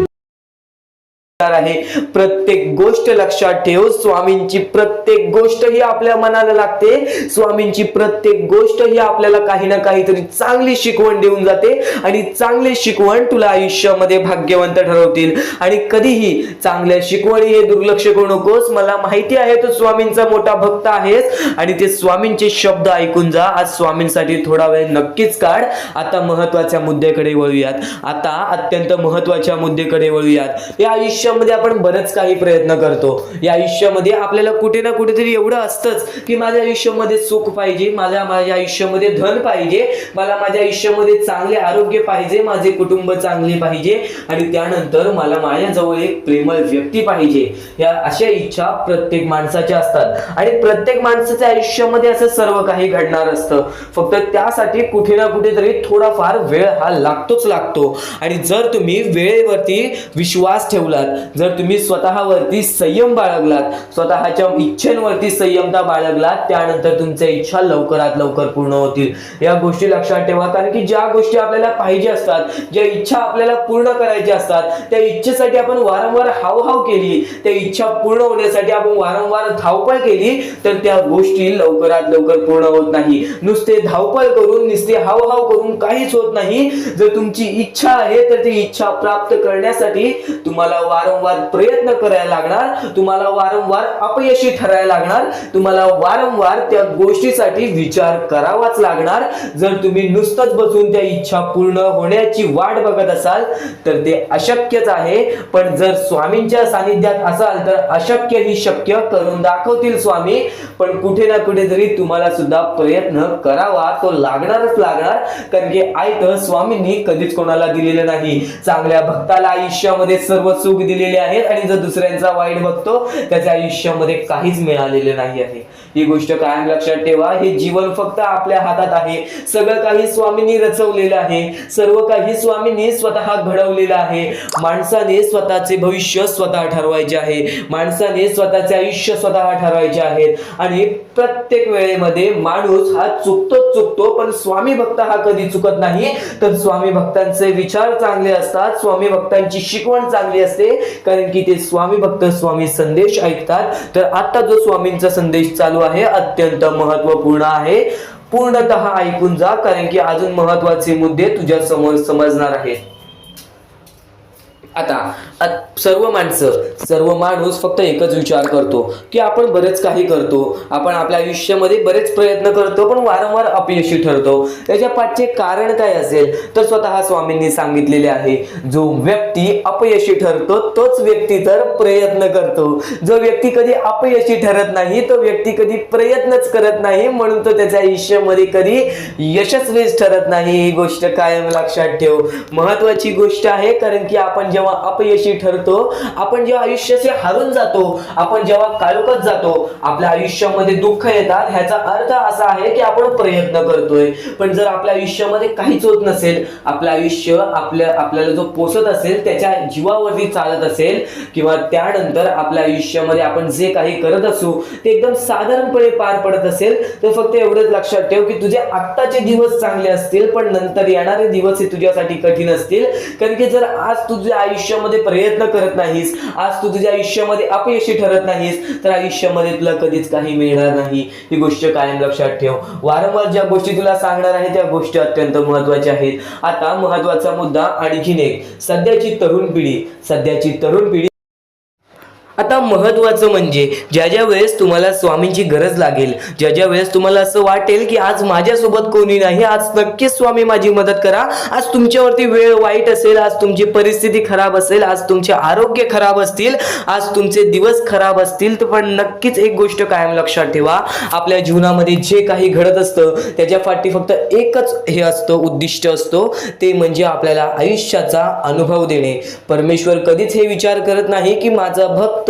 आहे. प्रत्येक गोष्ट लक्षात ठेव. स्वामींची प्रत्येक गोष्ट ही आपल्या मनाला लागते. स्वामींची प्रत्येक गोष्ट ही आपल्याला काही ना काहीतरी चांगली शिकवण देऊन जाते आणि चांगली शिकवण तुला आयुष्यामध्ये भाग्यवंत ठरवतील. आणि कधीही चांगल्या शिकवणी हे दुर्लक्ष करू नकोस. मला माहिती आहे तू स्वामींचा मोठा भक्त आहेस आणि ते स्वामींचे शब्द ऐकून जा. आज स्वामींसाठी थोडा वेळ नक्कीच काढ. आता महत्वाच्या मुद्द्याकडे वळूयात. आता अत्यंत महत्वाच्या मुद्द्याकडे वळूयात. या आयुष्यामध्ये आपण बरेच काही प्रयत्न करतो. या आयुष्यामध्ये आपल्याला कुठे ना कुठेतरी एवढं असतंच की माझ्या आयुष्यामध्ये सुख पाहिजे, माझ्या आयुष्यामध्ये धन पाहिजे, मला माझ्या आयुष्यामध्ये चांगले आरोग्य पाहिजे, माझे कुटुंब चांगले पाहिजे आणि त्यानंतर मला माझ्याजवळ एक प्रेमळ व्यक्ती पाहिजे. या अशा इच्छा प्रत्येक माणसाच्या असतात आणि प्रत्येक माणसाच्या आयुष्यामध्ये असं सर्व काही घडणार असतं. फक्त त्यासाठी कुठे ना कुठेतरी थोडाफार वेळ हा लागतो. आणि जर तुम्ही वेळेवरती विश्वास ठेवलात, जर तुम्ही स्वतःवरती संयम बाळगलात, स्वतःच्या इच्छेवरती संयमता बाळगलात, त्यानंतर तुमच्या इच्छा लवकरात लवकर पूर्ण होतील. या गोष्टी लक्षात ठेवा. कारण की ज्या गोष्टी आपल्याला पाहिजे असतात, ज्या इच्छा आपल्याला पूर्ण करायच्या असतात, त्या इच्छेसाठी आपण वारंवार हावहाव केली, त्या इच्छा पूर्ण होण्यासाठी आपण वारंवार धावपळ केली तर त्या गोष्टी लवकरात लवकर पूर्ण होत नाही. नुसते धावपळ करून, नुसते हावहाव करून काहीच होत नाही. जर तुमची इच्छा आहे तर ती इच्छा प्राप्त करण्यासाठी तुम्हाला वारंवार प्रयत्न करायला लागणार, तुम्हाला वारंवार अपयशी ठरायला लागणार, तुम्हाला वारंवार त्या गोष्टीसाठी विचार करावाच लागणार. जर तुम्ही नुसतंच बसून त्या इच्छा पूर्ण होण्याची वाट बघत असाल तर ते अशक्यच आहे. पण जर स्वामींच्या सानिध्यात असाल तर अशक्य ही शक्य करून दाखवतील स्वामी. पण कुठे ना कुठेतरी तुम्हाला सुद्धा प्रयत्न करावा तो लागणारच लागणार. कारण की आयतं स्वामींनी कधीच कोणाला दिलेलं नाही. चांगल्या भक्ताला आयुष्यामध्ये सर्व सुख दिलेले आहेत आणि जर दुसऱ्यांचा वाईट बघतो त्याच्या आयुष्यामध्ये काहीच मिळालेले नाही आहे. ही गोष्ट कायम लक्षात ठेवा. हे जीवन फक्त आपल्या हातात आहे. सगळं काही स्वामींनी रचवलेलं आहे. सर्व काही स्वामींनी स्वतः घडवलेलं आहे. माणसाने स्वतःचे भविष्य स्वतः ठरवायचे आहे. माणसाने स्वतःचे आयुष्य स्वतः ठरवायचे आहेत. आणि प्रत्येक वेळेमध्ये माणूस हा चुकतो पण स्वामी भक्त हा कधी चुकत नाही. तर स्वामी भक्तांचे विचार चांगले असतात, स्वामी भक्तांची शिकवण चांगली असते. कारण की ते स्वामी भक्त स्वामी संदेश ऐकतात. तर आता जो स्वामींचा संदेश चालू आहे अत्यंत महत्वपूर्ण आहे. पूर्णतः ऐकून जा. कारण की अजून महत्वाचे मुद्दे तुझ्या समोर समजणार आहेत. आता सर्व माणूस फक्त एकच विचार करतो की आपण बरेच काही करतो, आपण आपल्या आयुष्यामध्ये बरेच प्रयत्न करतो पण वारंवार अपयशी ठरतो. त्याच्या पाठचे कारण काय असेल तर स्वतः स्वामींनी सांगितलेले आहे. जो व्यक्ती अपयशी ठरतो तोच व्यक्ती तर प्रयत्न करतो. जो व्यक्ती कधी अपयशी ठरत नाही तो व्यक्ती कधी प्रयत्नच करत नाही. म्हणून तो त्याच्या आयुष्यामध्ये कधी यशस्वीच ठरत नाही. ही गोष्ट कायम लक्षात ठेव. महत्वाची गोष्ट आहे. कारण की आपण जेव्हा अपयशी ठरतो, आपण जेव्हा आयुष्याचे हारून जातो, आपण जेव्हा काळोखात जातो, आपल्या आयुष्यामध्ये दुःख येतात, ह्याचा अर्थ असा आहे की आपण प्रयत्न करतोय. पण जर आपल्या आयुष्यामध्ये काहीच होत नसेल, आपलं आयुष्य आपल्याला जो पोसत असेल त्याच्या जीवावरती चालत असेल किंवा त्यानंतर आपल्या आयुष्यामध्ये आपण जे काही करत असू ते एकदम साधारणपणे पार पडत असेल तर फक्त एवढंच लक्षात ठेव की तुझे आत्ताचे दिवस चांगले असतील पण नंतर येणारे दिवस हे तुझ्यासाठी कठीण असतील. कारण की जर आज तुझ्या आयुष्यामध्ये प्रयत्न करत नाहीस, आज तू तुझ्या आयुष्यामध्ये अपयशी ठरत नाहीस तर आयुष्यामध्ये तुला कधीच काही मिळणार नाही. ही गोष्ट कायम लक्षात ठेव. वारंवार ज्या गोष्टी तुला सांगणार आहे त्या गोष्टी अत्यंत महत्वाच्या आहेत. आता महत्वाचा मुद्दा आणखीन एक. सध्याची तरुण पिढी आता महत्त्वाचं म्हणजे ज्या ज्या वेळेस तुम्हाला स्वामींची गरज लागेल, ज्या ज्या वेळेस तुम्हाला असं वाटेल की आज माझ्यासोबत कोणी नाही, आज नक्कीच स्वामी माझी मदत करा, आज तुमच्यावरती वेळ वाईट असेल, आज तुमची परिस्थिती खराब असेल, आज तुमचे आरोग्य खराब असतील, आज तुमचे दिवस खराब असतील, तर पण नक्कीच एक गोष्ट कायम लक्षात ठेवा, आपल्या जीवनामध्ये जे काही घडत असतं त्याच्या पाठी फक्त एकच हे असतं, उद्दिष्ट असतो, ते म्हणजे आपल्याला आयुष्याचा अनुभव देणे. परमेश्वर कधीच हे विचार करत नाही की माझा भक्त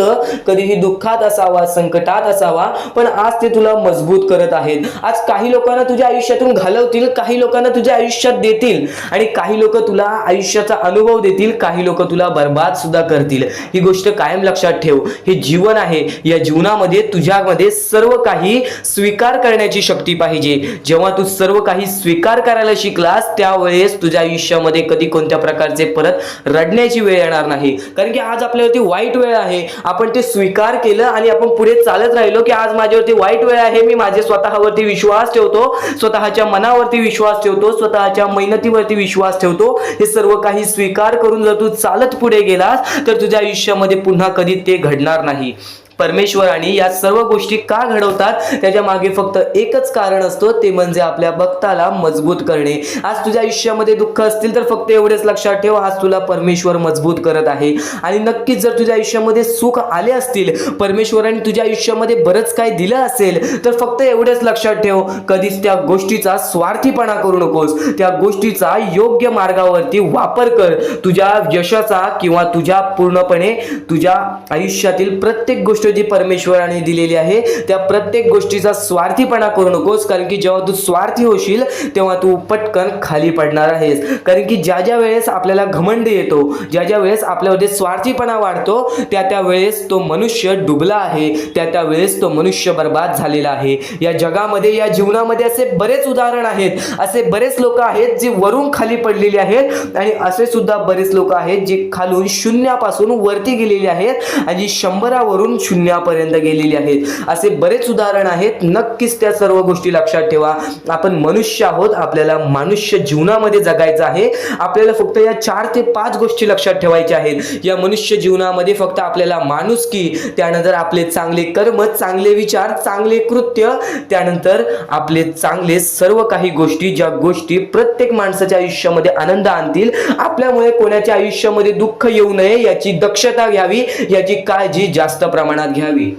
कधीही दुःखात असावा, संकटात असावा, पण आज ते तुला मजबूत करत आहेत. आज काही लोकांना तुझ्या आयुष्यातून घालवतील, काही लोकांना तुझ्या आयुष्यात देतील आणि काही लोक तुला आयुष्याचा अनुभव देतील, काही लोक तुला बर्बाद सुद्धा करतील. ही गोष्ट कायम लक्षात ठेव. हे जीवन आहे, या जीवनामध्ये तुझ्यामध्ये सर्व काही स्वीकार करण्याची शक्ती पाहिजे. जेव्हा तू सर्व काही स्वीकार करायला शिकलास त्यावेळेस तुझ्या आयुष्यामध्ये कधी कोणत्या प्रकारचे परत रडण्याची वेळ येणार नाही. कारण की आज आपल्यावरती वाईट वेळ आहे, आपण ते स्वीकार केलं आणि आपण पुढे चालत राहिलो की आज माझ्यावरती वाईट वेळ आहे, मी माझे स्वतःवरती विश्वास ठेवतो, स्वतःच्या मनावरती विश्वास ठेवतो, स्वतःच्या मेहनतीवरती विश्वास ठेवतो. हे सर्व काही स्वीकार करून जर तू चालत पुढे गेलास तर तुझ्या आयुष्यामध्ये पुन्हा कधी ते घडणार नाही. परमेश्वराने या सर्व गोष्टी का घडवतात त्याच्या मागे फक्त एकच कारण असतो, ते म्हणजे आपल्या भक्ताला मजबूत करणे. आज तुझ्या आयुष्यामध्ये दुःख असतील तर फक्त एवढेच लक्षात ठेव, आज तुला परमेश्वर मजबूत करत आहे. आणि नक्कीच जर तुझ्या आयुष्यामध्ये सुख आले असतील, परमेश्वराने तुझ्या आयुष्यामध्ये बरंच काय दिलं असेल, तर फक्त एवढेच लक्षात ठेव, कधीच त्या गोष्टीचा स्वार्थीपणा करू नकोस, त्या गोष्टीचा योग्य मार्गावरती वापर कर. तुझ्या यशाचा किंवा तुझ्या पूर्णपणे तुझ्या आयुष्यातील प्रत्येक गोष्ट जी परमेश्वराने दिलेली आहे त्या प्रत्येक गोष्टीचा स्वार्थीपणा करू नकोस. कारण की जेव्हा तू स्वार्थी होशील तेव्हा तू पटकन खाली पडणार आहेस. कारण की ज्या ज्या वेळेस आपल्याला घमंड येतो, ज्या ज्या वेळेस आपल्यामध्ये स्वार्थीपणा वाढतो, त्या वेळेस तो मनुष्य डुबला आहे, त्या वेळेस तो मनुष्य बर्बाद झालेला आहे. या जगामध्ये, या जीवनामध्ये असे बरेच उदाहरण आहेत, असे बरेच लोक आहेत जे वरून खाली पडलेले आहेत आणि असे सुद्धा बरेच लोक आहेत जे खालून शून्यापासून वरती गेलेले आहेत आणि 100 वरून शून्यापर्यंत गेलेली आहेत. असे बरेच उदाहरण आहेत. नक्कीच त्या सर्व गोष्टी लक्षात ठेवा. आपण मनुष्य आहोत, आपल्याला मनुष्य जीवनामध्ये जगायचं आहे. आपल्याला फक्त या 4 ते 5 गोष्टी लक्षात ठेवायच्या आहेत. या मनुष्य जीवनामध्ये फक्त आपल्याला माणुसकी, त्यानंतर आपले चांगले कर्म, चांगले विचार, चांगले कृत्य, त्यानंतर आपले चांगले सर्व काही गोष्टी, ज्या गोष्टी प्रत्येक माणसाच्या आयुष्यामध्ये आनंद आणतील, आपल्यामुळे कोणाच्या आयुष्यामध्ये दुःख येऊ नये याची दक्षता घ्यावी, याची काळजी जास्त प्रमाणात घ्यावी.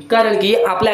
कारण की आपल्या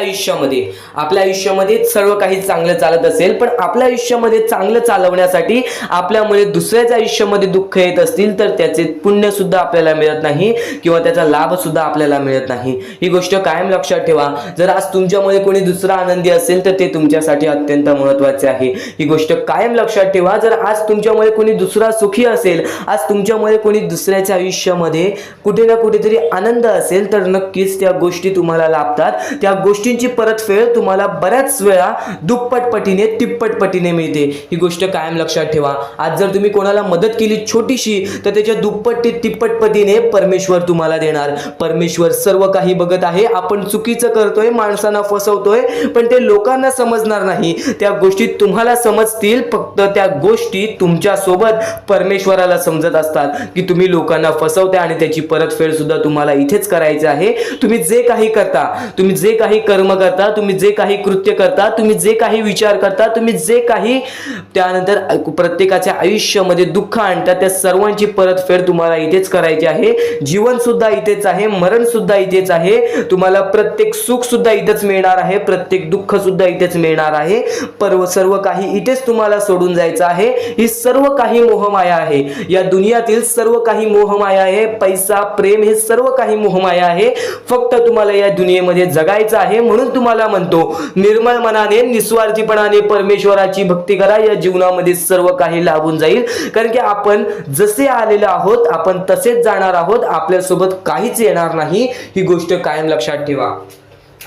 आयुष्यामध्ये सर्व काही चांगलं चालत असेल, पण आपल्या आयुष्यामध्ये चांगलं चालवण्यासाठी आपल्यामुळे दुसऱ्याच्या आयुष्यामध्ये दुःख येत असतील तर त्याचे पुण्य सुद्धा आपल्याला मिळत नाही किंवा त्याचा लाभ सुद्धा आपल्याला मिळत नाही. ही गोष्ट कायम लक्षात ठेवा. जर आज तुमच्यामुळे कोणी दुसरा आनंदी असेल तर ते तुमच्यासाठी अत्यंत महत्त्वाचे आहे. ही गोष्ट कायम लक्षात ठेवा. जर आज तुमच्यामुळे कोणी दुसरा सुखी असेल, आज तुमच्यामुळे कोणी दुसऱ्याच्या आयुष्यामध्ये कुठे ना कुठेतरी आनंद असेल, तर नक्कीच त्या गोष्टी तुम्हाला लाभतात. त्या गोष्टींची परतफेड तुम्हाला बऱ्याच वेळा दुप्पट पटीने, तिप्पट पटीने मिळते. ही गोष्ट कायम लक्षात ठेवा. आज जर तुम्ही कोणाला मदत केली छोटीशी, तर त्याच्या दुप्पट ते तिप्पट पटीने परमेश्वर तुम्हाला देणार. परमेश्वर सर्व काही बघत आहे. आपण चुकीचं करतोय, माणसांना फसवतोय, पण ते लोकांना समजणार नाही. त्या गोष्टी तुम्हाला समजतील, फक्त त्या गोष्टी तुमच्या सोबत परमेश्वराला समजत असतात की तुम्ही लोकांना फसवताय आणि त्याची परतफेड सुद्धा तुम्हाला इथेच करायची आहे. तुम्ही जे काही करता, तुम्ही जे काही कर्म करता, तुम्ही जे काही कृत्य करता, तुम्ही जे काही विचार करता, तुम्ही जे काही त्यानंतर प्रत्येकाच्या आयुष्यामध्ये दुःख आणता, त्या सर्वांची परतफेड तुम्हाला इथेच करायची आहे. जीवन सुद्धा इथेच आहे, मरण सुद्धा इथेच आहे. तुम्हाला प्रत्येक सुख सुद्धा इथेच मिळणार आहे, प्रत्येक दुःख सुद्धा इथेच मिळणार आहे. सर्व काही इथेच तुम्हाला सोडून जायचं आहे. ही सर्व काही मोहमाया आहे. या दुनियातील सर्व काही मोहमाया आहे. पैसा, प्रेम हे सर्व काही मोहमाया आहे. फक्त तुम्हाला या दुनियेमध्ये जगायचं आहे. म्हणून तुम्हाला म्हणतो, निर्मळ मनाने, निस्वार्थीपणाने परमेश्वराची भक्ती करा. या जीवनामध्ये सर्व काही लाभून जाईल. कारण की आपण जसे आलेलो आहोत आपण तसेच जाणार आहोत. आपल्यासोबत काहीच येणार नाही. ही गोष्ट कायम लक्षात ठेवा.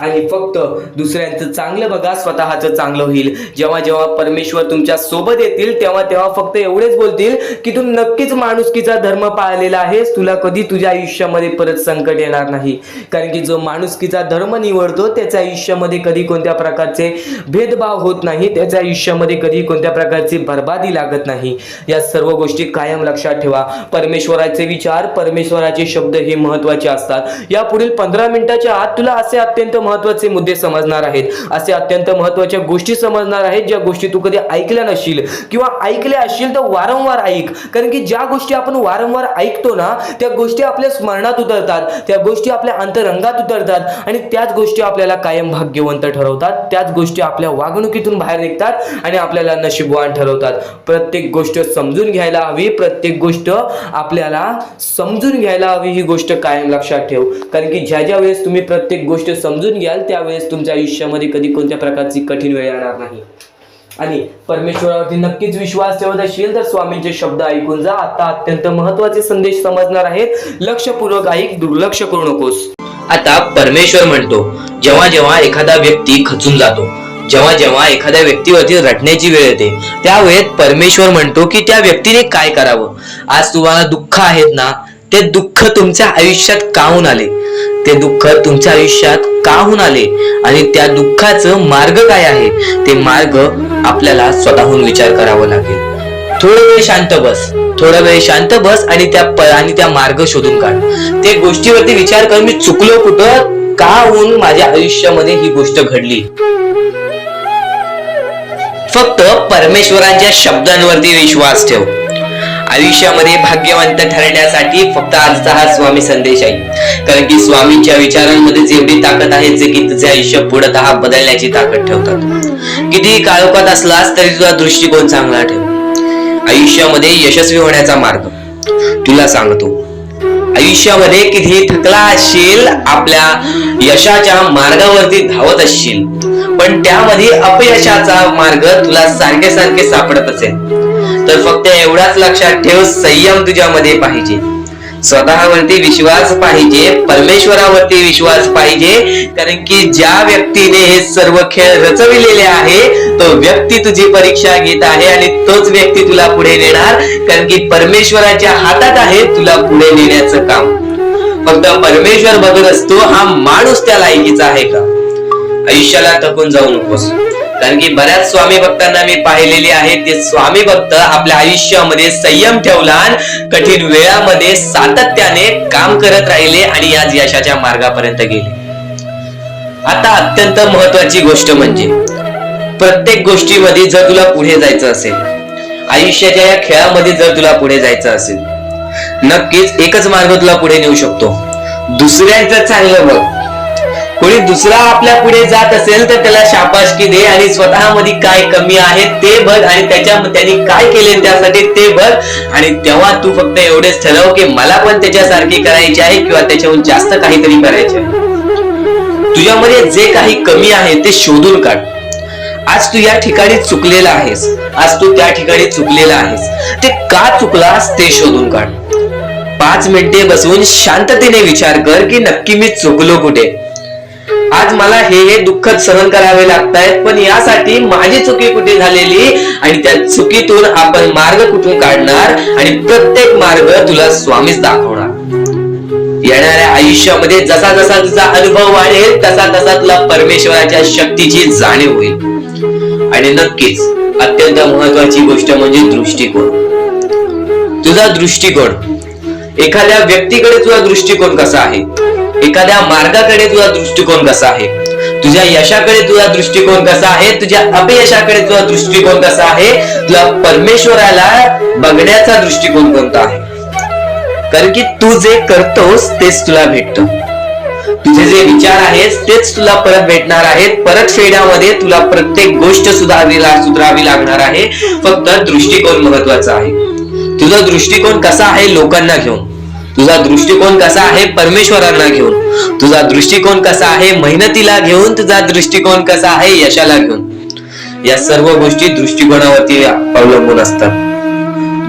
आणि फक्त दुसऱ्यांचं चांगलं बघा, स्वतःचं चांगलं होईल. जेव्हा जेव्हा परमेश्वर तुमच्या सोबत येतील तेव्हा तेव्हा फक्त एवढेच बोलतील की तू नक्कीच माणुसकीचा धर्म पाळलेला आहेस, तुला कधी तुझ्या आयुष्यामध्ये परत संकट येणार नाही. कारण की जो माणुसकीचा धर्म निवडतो त्याच्या आयुष्यामध्ये कधी कोणत्या प्रकारचे भेदभाव होत नाही, त्याच्या आयुष्यामध्ये कधी कोणत्या प्रकारची बर्बादी लागत नाही. या सर्व गोष्टी कायम लक्षात ठेवा. परमेश्वराचे विचार, परमेश्वराचे शब्द हे महत्वाचे असतात. या पुढील 15 मिनिटाच्या आत तुला असे अत्यंत महत्वाचे मुद्दे समजणार आहेत, असे अत्यंत महत्वाच्या गोष्टी समजणार आहेत ज्या गोष्टी तू कधी ऐकल्या नसशील किंवा ऐकल्या असशील तर वारंवार ऐक. कारण की ज्या गोष्टी आपण वारंवार ऐकतो ना त्या गोष्टी आपल्या स्मरणात उतरतात, त्या गोष्टी आपल्या अंतरंगात उतरतात आणि त्याच गोष्टी आपल्याला कायम भाग्यवंत ठरवतात. त्याच गोष्टी आपल्या वागणुकीतून बाहेर निघतात आणि आपल्याला नशीबवान ठरवतात. प्रत्येक गोष्ट समजून घ्यायला हवी, प्रत्येक गोष्ट आपल्याला समजून घ्यायला हवी, ही गोष्ट कायम लक्षात ठेव. कारण की ज्या ज्या वेळेस तुम्ही प्रत्येक गोष्ट समजून घ्याल त्यावेळेस तुमच्या आयुष्यामध्ये कधी कोणत्या प्रकारची कठीण वेळ येणार नाही. आणि परमेश्वरावरती नक्कीच विश्वास ठेवत असशील तर स्वामींचे शब्द ऐकून जा. आता अत्यंत महत्वाचे संदेश समजणार आहेत, लक्षपूर्वक ऐक, दुर्लक्ष करू नकोस. आता परमेश्वर म्हणतो, जेव्हा जेव्हा एखादा व्यक्ती खचून जातो, जेव्हा जेव्हा एखाद्या व्यक्तीवरती रटण्याची वेळ येते त्यावेळेस परमेश्वर म्हणतो की त्या व्यक्तीने काय करावं. आज तुम्हाला दुःख आहेत ना, ते दुःख तुमच्या आयुष्यात काहून आले, ते दुःख तुमच्या आयुष्यात काहून आले आणि त्या दुःखाचं मार्ग काय आहे ते मार्ग आपल्याला स्वतःहून विचार करावा लागेल. थोडा वेळ शांत बस, थोडा वेळ शांत बस आणि त्या मार्ग शोधून काढ. ते गोष्टीवरती विचार कर, मी चुकलो कुठं, का होऊन माझ्या आयुष्यामध्ये ही गोष्ट घडली. फक्त परमेश्वरांच्या शब्दांवरती विश्वास ठेव. आयुष्यामध्ये भाग्यवंत ठरण्यासाठी फक्त आजचा हा स्वामी संदेश आहे. कारण की स्वामींच्या विचारांमध्ये एवढी ताकद आहे जे की तुझे आयुष्य पूर्णतः बदलण्याची ताकद ठेवतात. किती काळोखात असलास तरी तुझा दृष्टिकोन चांगला ठेव. आयुष्यामध्ये यशस्वी होण्याचा मार्ग तुला सांगतो. आयुष्यामध्ये किती थकला असशील, आपल्या यशाच्या मार्गावरती धावत असशील पण त्यामध्ये अपयशाचा मार्ग तुला सारखे सारखे सापडत असेल तर फक्त एवढाच लक्षात ठेव, संयम तुझ्यामध्ये पाहिजे, स्वतःवरती विश्वास पाहिजे, परमेश्वरावरती विश्वास पाहिजे. कारण की ज्या व्यक्तीने हे सर्व खेळ रचविलेले आहे तो व्यक्ती तुझी परीक्षा घेत आहे आणि तोच व्यक्ती तुला पुढे नेणार. कारण की परमेश्वराच्या हातात आहे तुला पुढे नेण्याचं काम. फक्त परमेश्वर बघत असतो हा माणूस त्या लायकीचा आहे का. आयुष्याला थकून जाऊ नकोस. कारण की बऱ्याच स्वामी भक्तांना मी पाहिलेले आहे, ते स्वामी भक्त आपल्या आयुष्यामध्ये संयम ठेवला, कठीण वेळामध्ये सातत्याने काम करत राहिले आणि आज यशाच्या मार्गापर्यंत गेले. आता अत्यंत महत्वाची गोष्ट म्हणजे प्रत्येक गोष्टीमध्ये जर तुला पुढे जायचं असेल, आयुष्याच्या या खेळामध्ये जर तुला पुढे जायचं असेल, नक्कीच एकच मार्ग तुला पुढे नेऊ शकतो, दुसऱ्यांचं चांगलं बघ. कोणी दुसरा आपल्या पुढे जात असेल तर त्याला शाबासकी दे आणि स्वतःमध्ये काय कमी आहे ते बघ आणि त्यांनी काय केले त्यासाठी ते बघ. आणि तेव्हा तू फक्त एवढेच ठरव की मला पण त्याच्यासारखी करायची आहे किंवा त्याच्याहून जास्त काहीतरी करायचे आहे. तुझ्यामध्ये जे काही कमी आहे ते शोधून काढ. आज तू या ठिकाणी चुकलेला आहेस, आज तू त्या ठिकाणी चुकलेला आहेस, ते का चुकलास ते शोधून काढ. 5 मिनिटे बसून शांततेने विचार कर की नक्की मी चुकलो कुठे. आज मला हे दुःख सहन करावे लागतायत पण यासाठी माझी चुकी कुठे झालेली आणि त्या चुकीतून आपण मार्ग कुठून काढणार आणि प्रत्येक मार्ग तुला स्वामीच दाखवणार. येणाऱ्या आयुष्यामध्ये जसा जसा तुझा अनुभव वाढेल तसा तसा तुला परमेश्वराच्या शक्तीची जाणीव होईल. आणि नक्कीच अत्यंत महत्वाची गोष्ट म्हणजे दृष्टिकोन. तुझा दृष्टिकोन, एखाद्या व्यक्तीकडे तुझा दृष्टिकोन कसा आहे, एखाद्या मार्गाकडे तुझा दृष्टिकोन कसा आहे, तुझ्या यशाकडे तुझा दृष्टिकोन कसा आहे, तुझ्या अपयशाकडे तुझा दृष्टिकोन कसा आहे, तुला परमेश्वराला बघण्याचा दृष्टिकोन कोणता आहे. कारण की तू जे करतोस तेच तुला भेटतं, तुझे जे विचार आहेत तेच तुला परत भेटणार आहेत. परत फेड्यामध्ये तुला प्रत्येक गोष्ट सुधारावी लागणार आहे. फक्त दृष्टिकोन महत्वाचा आहे. तुझा दृष्टिकोन कसा आहे लोकांना घेऊन, तुझा दृष्टिकोन कसा आहे परमेश्वरांना घेऊन, तुझा दृष्टिकोन कसा आहे मेहनतीला घेऊन, तुझा दृष्टिकोन कसा आहे यशाला घेऊन. या सर्व गोष्टी दृष्टिकोनावरती अवलंबून असतात.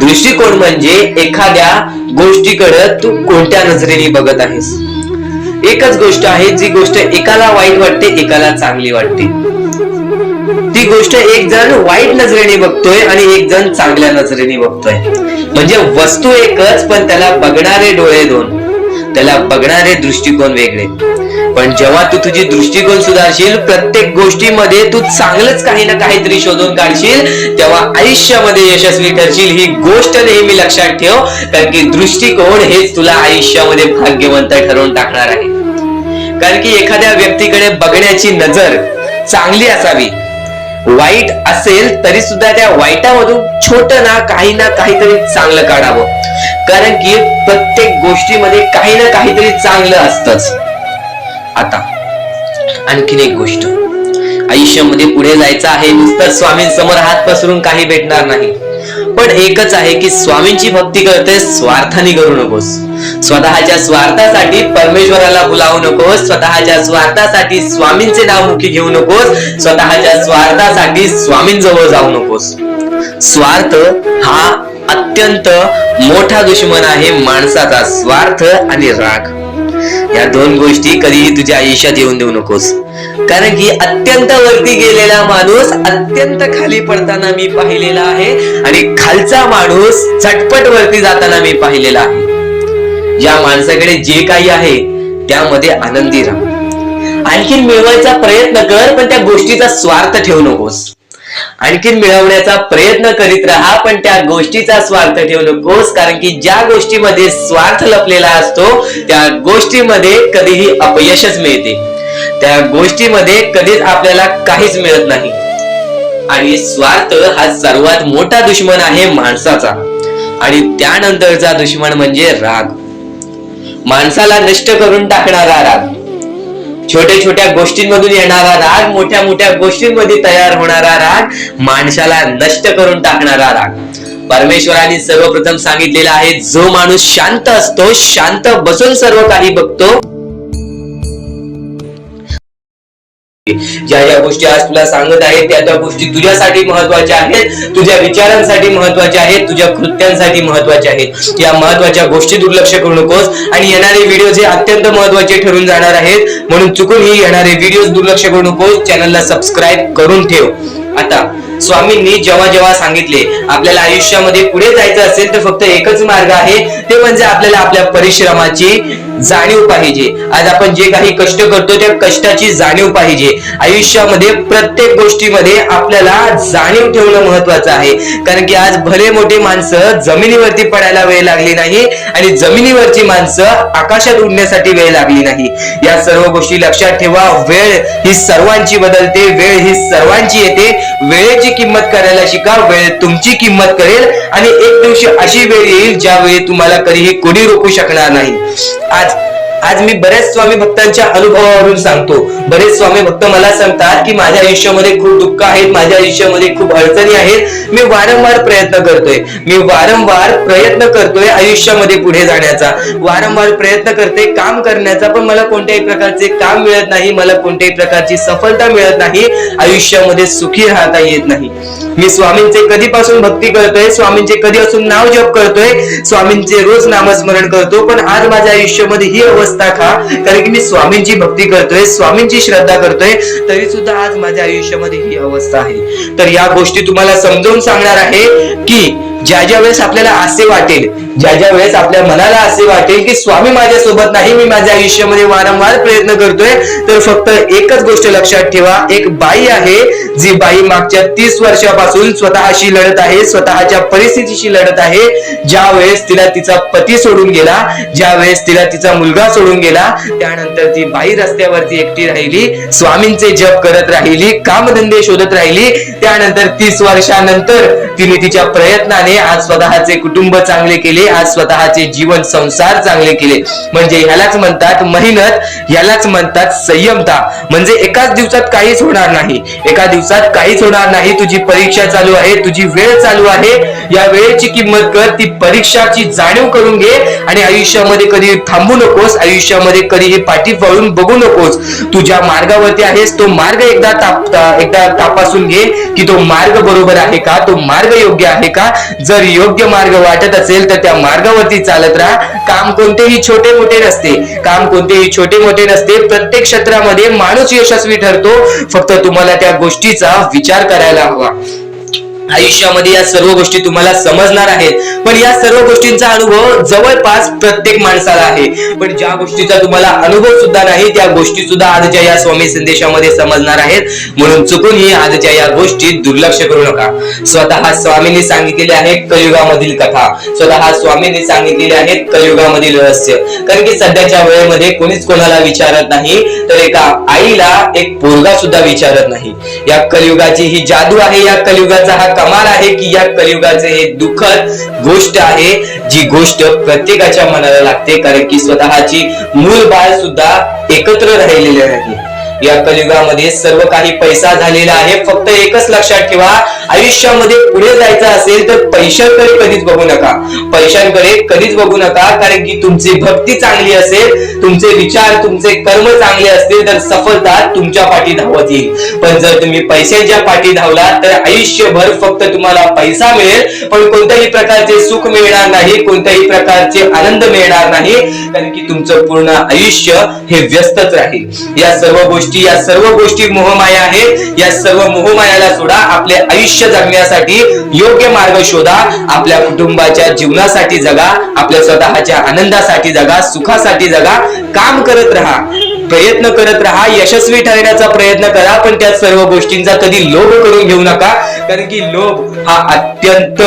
दृष्टिकोन म्हणजे एखाद्या गोष्टीकडे तू कोणत्या नजरेने बघत आहेस, एकच गोष्ट आहे, जी गोष्ट एकाला वाईट वाटते एकाला चांगली वाटते. ती गोष्ट एक जण वाईट नजरेने बघतोय आणि एक जण चांगल्या नजरेने बघतोय. म्हणजे वस्तू एकच, पण त्याला बघणारे डोळे दोन, त्याला बघणारे दृष्टिकोन वेगळे. पण जेव्हा तू तुझी दृष्टिकोन सुधारशील, प्रत्येक गोष्टीमध्ये तू चांगलंच काही ना काहीतरी शोधून काढशील, तेव्हा आयुष्यामध्ये यशस्वी ठरशील. ही गोष्ट नेहमी लक्षात ठेव, कारण की दृष्टिकोन हेच तुला आयुष्यामध्ये भाग्यवंत ठरवून टाकणार आहे. कारण की एखाद्या व्यक्तीकडे बघण्याची नजर चांगली असावी. वाईट असेल तरी सुद्धा त्या वाईटामधून छोट ना काहीतरी चांगलं काढावं. कारण की प्रत्येक गोष्टीमध्ये काही ना काहीतरी चांगलं असतंच. आता आणखीन एक गोष्ट, आयुष्यामध्ये पुढे जायचं आहे, नुसतं स्वामींसमोर हात पसरून काही भेटणार नाही. पण एकच आहे की स्वामींची भक्ती करते, स्वार्थाने करू नकोस. स्वतःच्या स्वार्थासाठी परमेश्वराला बोलावू नकोस, स्वतःच्या स्वार्थासाठी स्वामींचे नाव मुखी घेऊ नकोस, स्वतःच्या स्वार्थासाठी स्वामींजवळ जाऊ नकोस. स्वार्थ हा अत्यंत मोठा दुश्मन आहे माणसाचा. स्वार्थ आणि राग या दोन गोष्टी कधीही तुझ्या आयुष्यात येऊन देऊ नकोस. कारण की अत्यंत वरती गेलेला माणूस अत्यंत खाली पडताना मी पाहिलेला आहे, आणि खालचा माणूस झटपट वरती जाताना मी पाहिलेला आहे. ज्या माणसाकडे जे काही आहे त्यामध्ये आनंदी राहा. आणखीन मिळवायचा प्रयत्न कर, पण त्या गोष्टीचा स्वार्थ ठेवू नकोस. आणखीन मिळवण्याचा प्रयत्न करीत राहा, पण त्या गोष्टीचा स्वार्थ ठेवू नकोस. कारण की ज्या गोष्टीमध्ये स्वार्थ लपलेला असतो त्या गोष्टीमध्ये कधीही अपयशच मिळते. त्या गोष्टीमध्ये कधीच आपल्याला काहीच मिळत नाही. आणि स्वार्थ हा सर्वात मोठा दुश्मन आहे माणसाचा. आणि त्यानंतरचा दुश्मन म्हणजे राग. माणसाला नष्ट करून टाकणारा राग, छोट्या छोट्या गोष्टींमधून येणारा राग, मोठ्या मोठ्या गोष्टींमध्ये तयार होणारा राग, माणसाला नष्ट करून टाकणारा राग. परमेश्वराने सर्वप्रथम सांगितलेला आहे, जो माणूस शांत असतो, शांत बसून सर्व काही बघतो, ज्या ज्या गोष्टी आज तुला सांगत आहेत त्या गोष्टी तुझ्यासाठी महत्वाच्या आहेत, तुझ्या विचारांसाठी महत्वाच्या आहेत, तुझ्या कृत्यांसाठी महत्वाच्या आहेत. या महत्वाच्या गोष्टी दुर्लक्ष करू नकोस. आणि येणारे व्हिडिओ हे अत्यंत महत्वाचे ठरून जाणार आहेत, म्हणून चुकूनही येणारे व्हिडिओ दुर्लक्ष करू नकोस. चॅनलला सबस्क्राईब करून ठेव. आता स्वामींनी जेव्हा जेव्हा सांगितले आपल्याला आयुष्यामध्ये पुढे जायचं असेल तर फक्त एकच मार्ग आहे, ते म्हणजे आपल्याला आपल्या परिश्रमाची जाणीव पाहिजे. आज आपण जे काही कष्ट करतो त्या कष्टाची जाणीव पाहिजे. आयुष्यामध्ये प्रत्येक गोष्टीमध्ये आपल्याला जाणीव ठेवणं महत्वाचं आहे. कारण की आज भले मोठे माणसं जमिनीवरती पडायला वेळ लागली नाही, आणि जमिनीवरची माणसं आकाशात उडण्यासाठी वेळ लागली नाही. या सर्व गोष्टी लक्षात ठेवा. वेळ ही सर्वांची बदलते, वेळ ही सर्वांची येते. वेळेची किंमत करायला शिका, वेळ तुमची किंमत करेल. आणि एक दिवशी अशी वेळ येईल ज्यावेळी तुम्हाला कधीही कोणी रोखू शकणार नाही. आज मी बऱ्याच स्वामी भक्तांच्या अनुभवावरून सांगतो. बरेच स्वामी भक्त मला सांगतात की माझ्या आयुष्यामध्ये खूप दुःख आहेत, माझ्या आयुष्यामध्ये खूप अडचणी आहेत, मी वारंवार प्रयत्न करतोय आयुष्यामध्ये पुढे जाण्याचा, वारंवार प्रयत्न करते काम करण्याचा, पण मला कोणत्याही प्रकारचे काम मिळत नाही, मला कोणत्याही प्रकारची सफलता मिळत नाही, आयुष्यामध्ये सुखी राहता येत नाही. मी स्वामींचे कधीपासून भक्ती करतोय, स्वामींचे कधीपासून नाव जप करतोय, स्वामींचे रोज नामस्मरण करतो, पण आज माझ्या आयुष्यामध्ये ही अवस्था का? कारण की मी स्वामींची भक्ती करतोय, स्वामींची श्रद्धा करतोय, तरी सुद्धा आज माझ्या आयुष्यामध्ये ही अवस्था आहे. तर या गोष्टी तुम्हाला समजावून सांगणार आहे की ज्या वेळेस आपल्याला असे वाटेल, ज्या वेळेस आपल्या मनाला असे वाटेल की स्वामी माझ्या सोबत नाही, मी माझ्या आयुष्यामध्ये वारंवार प्रयत्न करतोय, तर फक्त एकच गोष्ट लक्षात ठेवा. एक बाई आहे, जी बाई मागच्या 30 वर्षापासून स्वतःशी लढत आहे, स्वतःच्या परिस्थितीशी लढत आहे. ज्या वेळेस तिला तिचा पती सोडून गेला, ज्या वेळेस तिला तिचा मुलगा सोडून गेला, त्यानंतर ती बाई रस्त्यावरती एकटी राहिली, स्वामींचे जप करत राहिली, कामधंदे शोधत राहिली. त्यानंतर 30 वर्षानंतर तिने तिच्या प्रयत्नाने आज स्वतःचे कुटुंब चांगले केले, आज स्वतःचे जीवन संसार चांगले केले. म्हणजे ह्यालाच म्हणतात मेहनत, ह्यालाच म्हणतात संयमता. म्हणजे एकाच दिवसात काहीच होणार नाही, एका दिवसात काहीच होणार नाही. तुझी परीक्षा चालू आहे, तुझी वेळ चालू आहे, या वेळेची किंमत कर, ती परीक्षाची जाणीव करून घे. आणि आयुष्यामध्ये कधी थांबू नकोस, आयुष्यामध्ये कधीही पाठी वळून बघू नकोस. तुझ्या मार्गावरती आहेस, तो मार्ग एकदा तपासून घे की तो मार्ग बरोबर आहे का, तो मार्ग योग्य आहे का. जर योग्य मार्ग वाटत असेल तर त्या मार्गावरती चालत राहा. काम कोणतेही छोटे मोठे नसते, काम कोणतेही छोटे मोठे नसते. प्रत्येक क्षेत्रामध्ये माणूस यशस्वी ठरतो, फक्त तुम्हाला त्या गोष्टीचा विचार करायला हवा. आयुष्यामध्ये या सर्व गोष्टी तुम्हाला समजणार आहेत, पण या सर्व गोष्टींचा अनुभव जवळपास प्रत्येक माणसाला आहे. पण ज्या गोष्टीचा तुम्हाला अनुभव सुद्धा नाही त्या गोष्टी सुद्धा आजच्या या स्वामी संदेशामध्ये समजणार आहेत. म्हणून चुकूनही आजच्या या गोष्टी दुर्लक्ष करू नका. स्वतः स्वामींनी सांगितलेले आहे कलियुगामधील कथा, स्वतः स्वामींनी सांगितलेले आहेत कलियुगामधील रहस्य. कारण की सध्याच्या वेळेमध्ये कोणीच कोणाला विचारत नाही, तर एका आईला एक पोरगा सुद्धा विचारत नाही. या कलियुगाची ही जादू आहे, या कलियुगाचा हा कमाल आहे की या कलियुगाचे हे दुःखद गोष्ट आहे, जी गोष्ट प्रत्येकाच्या मनाला लागते. कारण की स्वतःची मूल बाळ सुद्धा एकत्र राहिलेले नाही. या कलियुगामध्ये सर्व काही पैसा झालेला आहे. फक्त एकच लक्षात ठेवा, आयुष्यामध्ये पुढे जायचं असेल तर पैशांकडे कधीच बघू नका, पैशांकडे कधीच बघू नका. कारण की तुमची भक्ती चांगली असेल, तुमचे विचार तुमचे कर्म चांगले असतील तर सफलता तुमच्या पाठी धावत येईल. पण जर तुम्ही पैशांच्या पाठी धावला तर आयुष्यभर फक्त तुम्हाला पैसा मिळेल, पण कोणत्याही प्रकारचे सुख मिळणार नाही, कोणत्याही प्रकारचे आनंद मिळणार नाही. कारण की तुमचं पूर्ण आयुष्य हे व्यस्तच राहील. या सर्व गोष्टी मोहमाया आहेत. या सर्व मोहमायाला सोडा, आपले आयुष्य जगण्यासाठी योग्य मार्ग शोधा, आपल्या कुटुंबाच्या जीवनासाठी जगा, आपल्या स्वतःच्या आनंदासाठी जगा, सुखासाठी जगा. काम करत राहा, प्रयत्न करत राहा, यशस्वी ठरण्याचा प्रयत्न करा. पण त्या सर्व गोष्टींचा कधी लोभ करून घेऊ नका. कारण की लोभ हा अत्यंत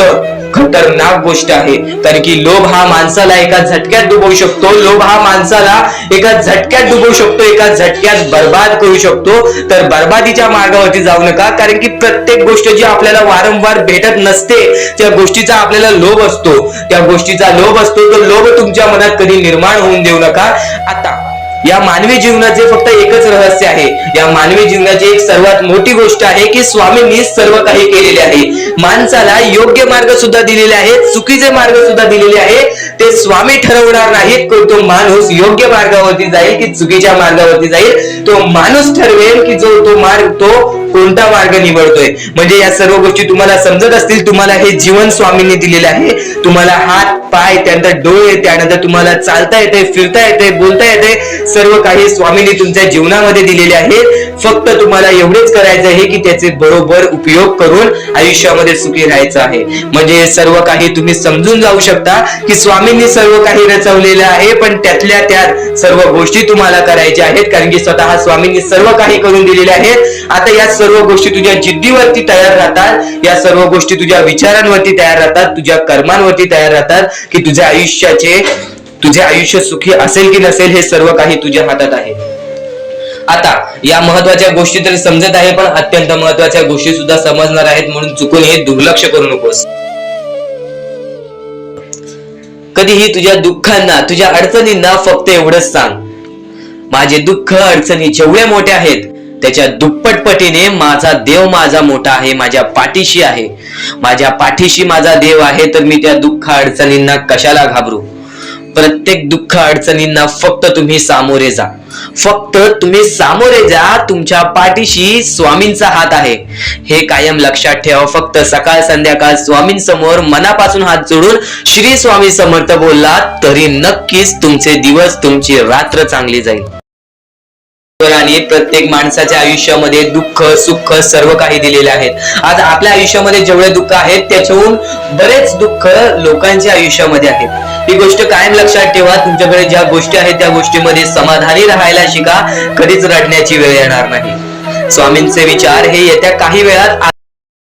खतरनाक गोष्ट आहे. कारण की लोभ हा माणसाला एका झटक्यात डुबवू शकतो, लोभ हा माणसाला एका झटक्यात डुबवू शकतो, एका झटक्यात बर्बाद करू शकतो. तर बर्बादीच्या मार्गावरती जाऊ नका. कारण की प्रत्येक गोष्ट जी आपल्याला वारंवार भेटत नसते त्या गोष्टीचा आपल्याला लोभ असतो, त्या गोष्टीचा लोभ असतो. तो लोभ तुमच्या मनात कधी निर्माण होऊन देऊ नका. आता या मानवी जीवनाचे फक्त एकच रहस्य आहे, या मानवी जीवनाची एक सर्वात मोठी गोष्ट आहे की स्वामींनी सर्व काही केलेले आहे. माणसाला योग्य मार्ग सुद्धा दिलेले आहेत, चुकीचे मार्ग सुद्धा दिलेले आहेत. ते स्वामी ठरवणार नाहीत की तो माणूस योग्य मार्गावरती जाईल की चुकीच्या मार्गावरती जाईल. तो माणूस ठरवेल की तो मार्ग तो कोणता मार्ग निवडतोय. म्हणजे या सर्व गोष्टी तुम्हाला समजत असतील. तुम्हाला हे जीवन स्वामींनी दिलेले आहे. तुम्हाला हात पाय, त्यानंतर डोळे, त्यानंतर तुम्हाला चालता येते, फिरता येते, बोलता येते. सर्व काही स्वामींनी तुमच्या जीवनामध्ये दिलेले आहे. फक्त तुम्हाला एवढेच करायचं आहे की त्याचे बरोबर उपयोग करून आयुष्यामध्ये सुखी राहायचं आहे. म्हणजे सर्व काही तुम्ही समजून जाऊ शकता की स्वामींनी सर्व काही रचवलेलं आहे, पण त्यातल्या त्यात सर्व गोष्टी तुम्हाला करायच्या आहेत. कारण की स्वतः स्वामींनी सर्व काही करून दिलेले आहेत. आता या सर्व गोष्टी तुझ्या जिद्दीवरती तयार राहतात, या सर्व गोष्टी तुझ्या विचारांवरती तयार राहतात, तुझ्या कर्मांवरती तयार राहतात की तुझे आयुष्य सुखी असेल की नसेल हे सर्व काही तुझ्या हातात आहे. आता या महत्वाच्या गोष्टी तरी समजत आहे, पण अत्यंत महत्वाच्या गोष्टी सुद्धा समजणार आहेत. म्हणून चुकून हे दुर्लक्ष करू नकोस. कधीही तुझ्या दुःखांना, तुझ्या अडचणींना फक्त एवढंच सांग, माझे दुःख अडचणी जेवढे मोठे आहेत त्याच्या दुप्पटपटीने माझा देव माझा मोठा आहे, माझ्या पाठीशी आहे. माझ्या पाठीशी माझा देव आहे, तर मी त्या दुःख अडचणींना कशाला घाबरू. प्रत्येक दुःख अडचणींना फक्त तुम्ही सामोरे जा, फक्त तुम्ही सामोरे जा. तुमच्या पाठीशी स्वामींचा हात आहे, हे कायम लक्षात ठेवा. फक्त सकाळ संध्याकाळ स्वामींसमोर मनापासून हात जोडून श्री स्वामी समर्थ बोलला तरी नक्कीच तुमचे दिवस, तुमची रात्र चांगली जाईल. आणि प्रत्येक माणसाच्या आयुष्यामध्ये दुःख सुख सर्व काही दिलेले आहेत. आज आपल्या आयुष्यामध्ये जेवढे दुःख आहेत त्याच्याहून बरेच दुःख लोकांच्या आयुष्यामध्ये आहेत. ही गोष्ट कायम लक्षात ठेवा. तुमच्याकडे ज्या गोष्टी आहेत त्या गोष्टीमध्ये समाधानी राहायला शिका, कधीच रडण्याची वेळ येणार नाही. स्वामींचे विचार हे येत्या काही वेळात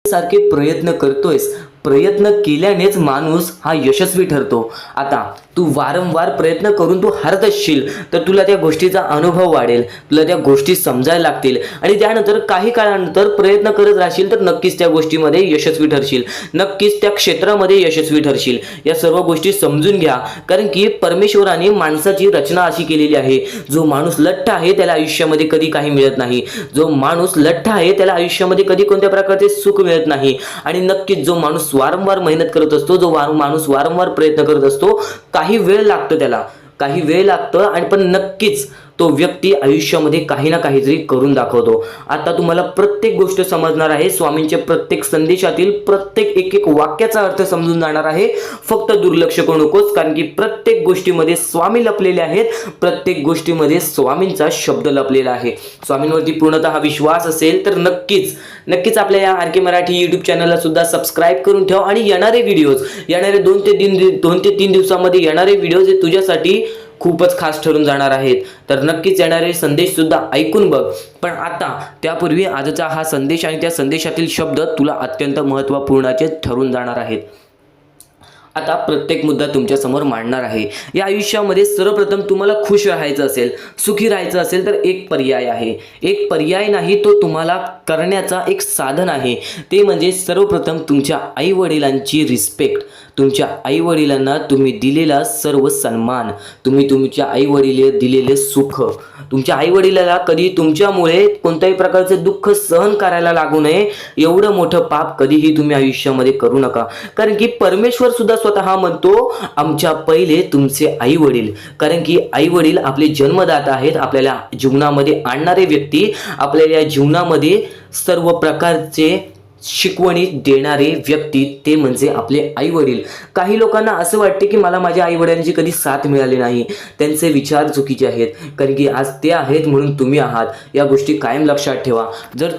सारखे प्रयत्न करतोयस, प्रयत्न केल्यानेच माणूस हा यशस्वी ठरतो. आता तू वारंवार प्रयत्न करून तू हरत असशील तर तुला त्या गोष्टीचा अनुभव वाढेल, तुला त्या गोष्टी समजायला लागतील आणि त्यानंतर काही काळानंतर प्रयत्न करत राहशील तर नक्कीच त्या गोष्टीमध्ये यशस्वी ठरशील, नक्कीच त्या क्षेत्रामध्ये यशस्वी ठरशील. या सर्व गोष्टी समजून घ्या. कारण की परमेश्वराने माणसाची रचना अशी केलेली आहे, जो माणूस लठ्ठ आहे त्याला आयुष्यामध्ये कधी काही मिळत नाही, जो माणूस लठ्ठ आहे त्याला आयुष्यामध्ये कधी कोणत्या प्रकारचे सुख मिळत नाही. आणि नक्कीच जो माणूस वारंवार मेहनत करत असतो, जो माणूस वारंवार प्रयत्न करत असतो, काही वेळ लागतो, त्याला काही वेळ लागतं आणि पण नक्कीच तो व्यक्ती आयुष्यामध्ये काही ना काहीतरी करून दाखवतो. आता तुम्हाला प्रत्येक गोष्ट समजणार आहे. स्वामींच्या प्रत्येक संदेशातील प्रत्येक एक एक वाक्याचा अर्थ समजून जाणार आहे. फक्त दुर्लक्ष करू नकोस, कारण की प्रत्येक गोष्टीमध्ये स्वामी लपलेले आहेत. प्रत्येक गोष्टीमध्ये स्वामींचा शब्द लपलेला आहे. स्वामींवरती पूर्णतः विश्वास असेल तर नक्कीच आपल्या या आर के मराठी यूट्यूब चॅनलला सुद्धा सबस्क्राईब करून ठेवा. आणि येणारे व्हिडिओज, येणारे 2 ते 3 दिवसामध्ये येणारे व्हिडिओज हे तुझ्यासाठी खूपच खास ठरून जाणार आहेत. तर नक्कीच येणारे संदेश सुद्धा ऐकून बघ. पण आता त्यापूर्वी आजचा हा संदेश आणि त्या संदेशातील शब्द तुला अत्यंत महत्त्वपूर्णाचे ठरून जाणार आहेत. आता प्रत्येक मुद्दा तुमच्या समोर मांडणार आहे. या आयुष्यामध्ये सर्वप्रथम तुम्हाला खुश राहायचं असेल, सुखी राहायचं असेल तर एक पर्याय आहे. एक पर्याय नाही, तो तुम्हाला करण्याचा एक साधन आहे. ते म्हणजे सर्वप्रथम तुमच्या आईवडिलांची रिस्पेक्ट, तुमच्या आईवडिलांना तुम्ही दिलेला सर्व सन्मान, तुम्ही तुमच्या आईवडिलांना दिलेले सुख, तुमच्या आईवडिलाला कधी तुमच्यामुळे कोणत्याही प्रकारचे दुःख सहन करायला लागू नये एवढं मोठं पाप कधीही तुम्ही आयुष्यामध्ये करू नका. कारण की परमेश्वर सुद्धा स्वतः म्हणतो आमच्या पहिले तुमचे आई वडील. कारण की आई वडील आपले जन्मदाता आहेत, आपल्याला जीवनामध्ये आणणारे व्यक्ती, आपल्याला या जीवनामध्ये सर्व प्रकारचे शिकवणी देणारे व्यक्ती ते म्हणजे आपले आई वडील. काही लोकांना असं वाटते की मला माझ्या आई वडिलांची कधी साथ मिळाली नाही. त्यांचे विचार चुकीचे आहेत, कारण की आज ते आहेत म्हणून तुम्ही आहात. या गोष्टी कायम लक्षात ठेवा. जर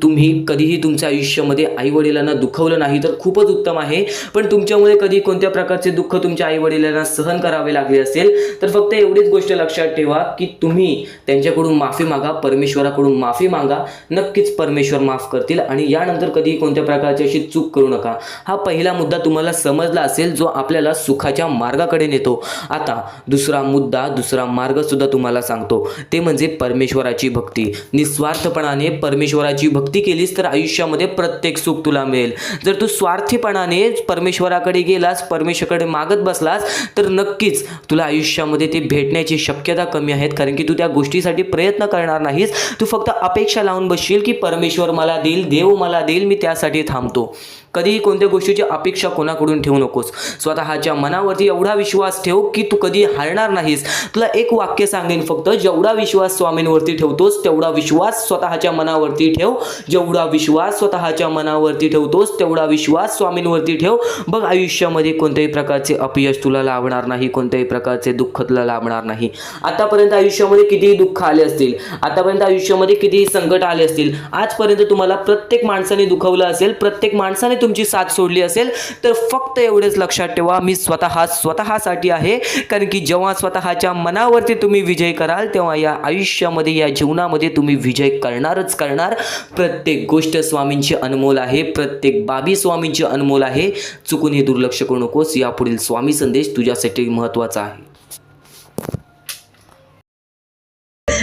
तुम्ही कधीही तुमच्या आयुष्यामध्ये आई वडिलांना दुखवलं नाही तर खूपच उत्तम आहे. पण तुमच्यामुळे कधी कोणत्या प्रकारचे दुःख तुमच्या आई वडिलांना सहन करावे लागले असेल तर फक्त एवढीच गोष्ट लक्षात ठेवा की तुम्ही त्यांच्याकडून माफी मागा, परमेश्वराकडून माफी मागा. नक्कीच परमेश्वर माफ करतील आणि यानंतर कधी कोणत्या प्रकारची अशी चूक करू नका. हा पहिला मुद्दा तुम्हाला समजला असेल, जो आपल्याला सुखाच्या मार्गाकडे नेतो. आता दुसरा मार्ग सुद्धा तुम्हाला सांगतो. ते म्हणजे परमेश्वराची भक्ती. निस्वार्थपणाने परमेश्वराची भक्ती केलीस तर आयुष्यामध्ये प्रत्येक सुख तुला मिळेल. जर तू स्वार्थीपणाने परमेश्वराकडे गेलास, परमेश्वराकडे मागत बसलास तर नक्कीच तुला आयुष्यामध्ये ते भेटण्याची शक्यता कमी आहेत. कारण की तू त्या गोष्टीसाठी प्रयत्न करणार नाहीस. तू फक्त अपेक्षा लावून बसशील की परमेश्वर मला देईल, देव मला देईल, मी त्यासाठी थांबतो. कधीही कोणत्या गोष्टीची अपेक्षा कोणाकडून ठेवू नकोस. स्वतःच्या मनावरती एवढा विश्वास ठेव की तू कधी हरणार नाहीस. तुला एक वाक्य सांगेन फक्त, जेवढा विश्वास स्वामींवरती ठेवतोस तेवढा विश्वास स्वतःच्या मनावरती ठेव. जेवढा विश्वास स्वतःच्या मनावरती ठेवतोस तेवढा विश्वास स्वामींवरती ठेव. बघ आयुष्यामध्ये कोणत्याही प्रकारचे अपयश तुला लाभणार नाही, कोणत्याही प्रकारचे दुःख तुला लाभणार नाही. आतापर्यंत आयुष्यामध्ये कितीही दुःख आले असतील, आतापर्यंत आयुष्यामध्ये कितीही संकट आले असतील, आजपर्यंत तुम्हाला प्रत्येक माणसाने दुखवलं असेल, प्रत्येक माणसाने तुमची साथ सोडली असेल, तर फक्त एवढेच लक्षात ठेवा, मी स्वतःसाठी आहे. कारण की जेव्हा स्वतःच्या मनावरती तुम्ही विजय कराल तेव्हा या आयुष्यामध्ये, या जीवनामध्ये तुम्ही विजय करणारच करणार. प्रत्येक गोष्ट स्वामींची अनमोल आहे, प्रत्येक बाबी स्वामींची अनमोल आहे. चुकून हे दुर्लक्ष करू नकोस. यापुढील स्वामी संदेश तुझ्यासाठी महत्त्वाचा आहे.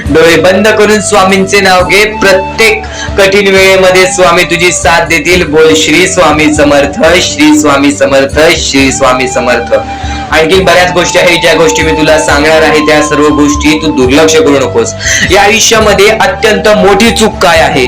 डोळे बंद करून स्वामींचे नाव घे. प्रत्येक कठीण वेळेमध्ये स्वामी तुझी साथ देतील. बोल श्री स्वामी समर्थ, श्री स्वामी समर्थ, श्री स्वामी समर्थ. आणखी बऱ्याच गोष्टी आहेत ज्या गोष्टी मी तुला सांगणार आहे. त्या सर्व गोष्टी तू दुर्लक्ष करू नकोस. या आयुष्यामध्ये अत्यंत मोठी चूक काय आहे?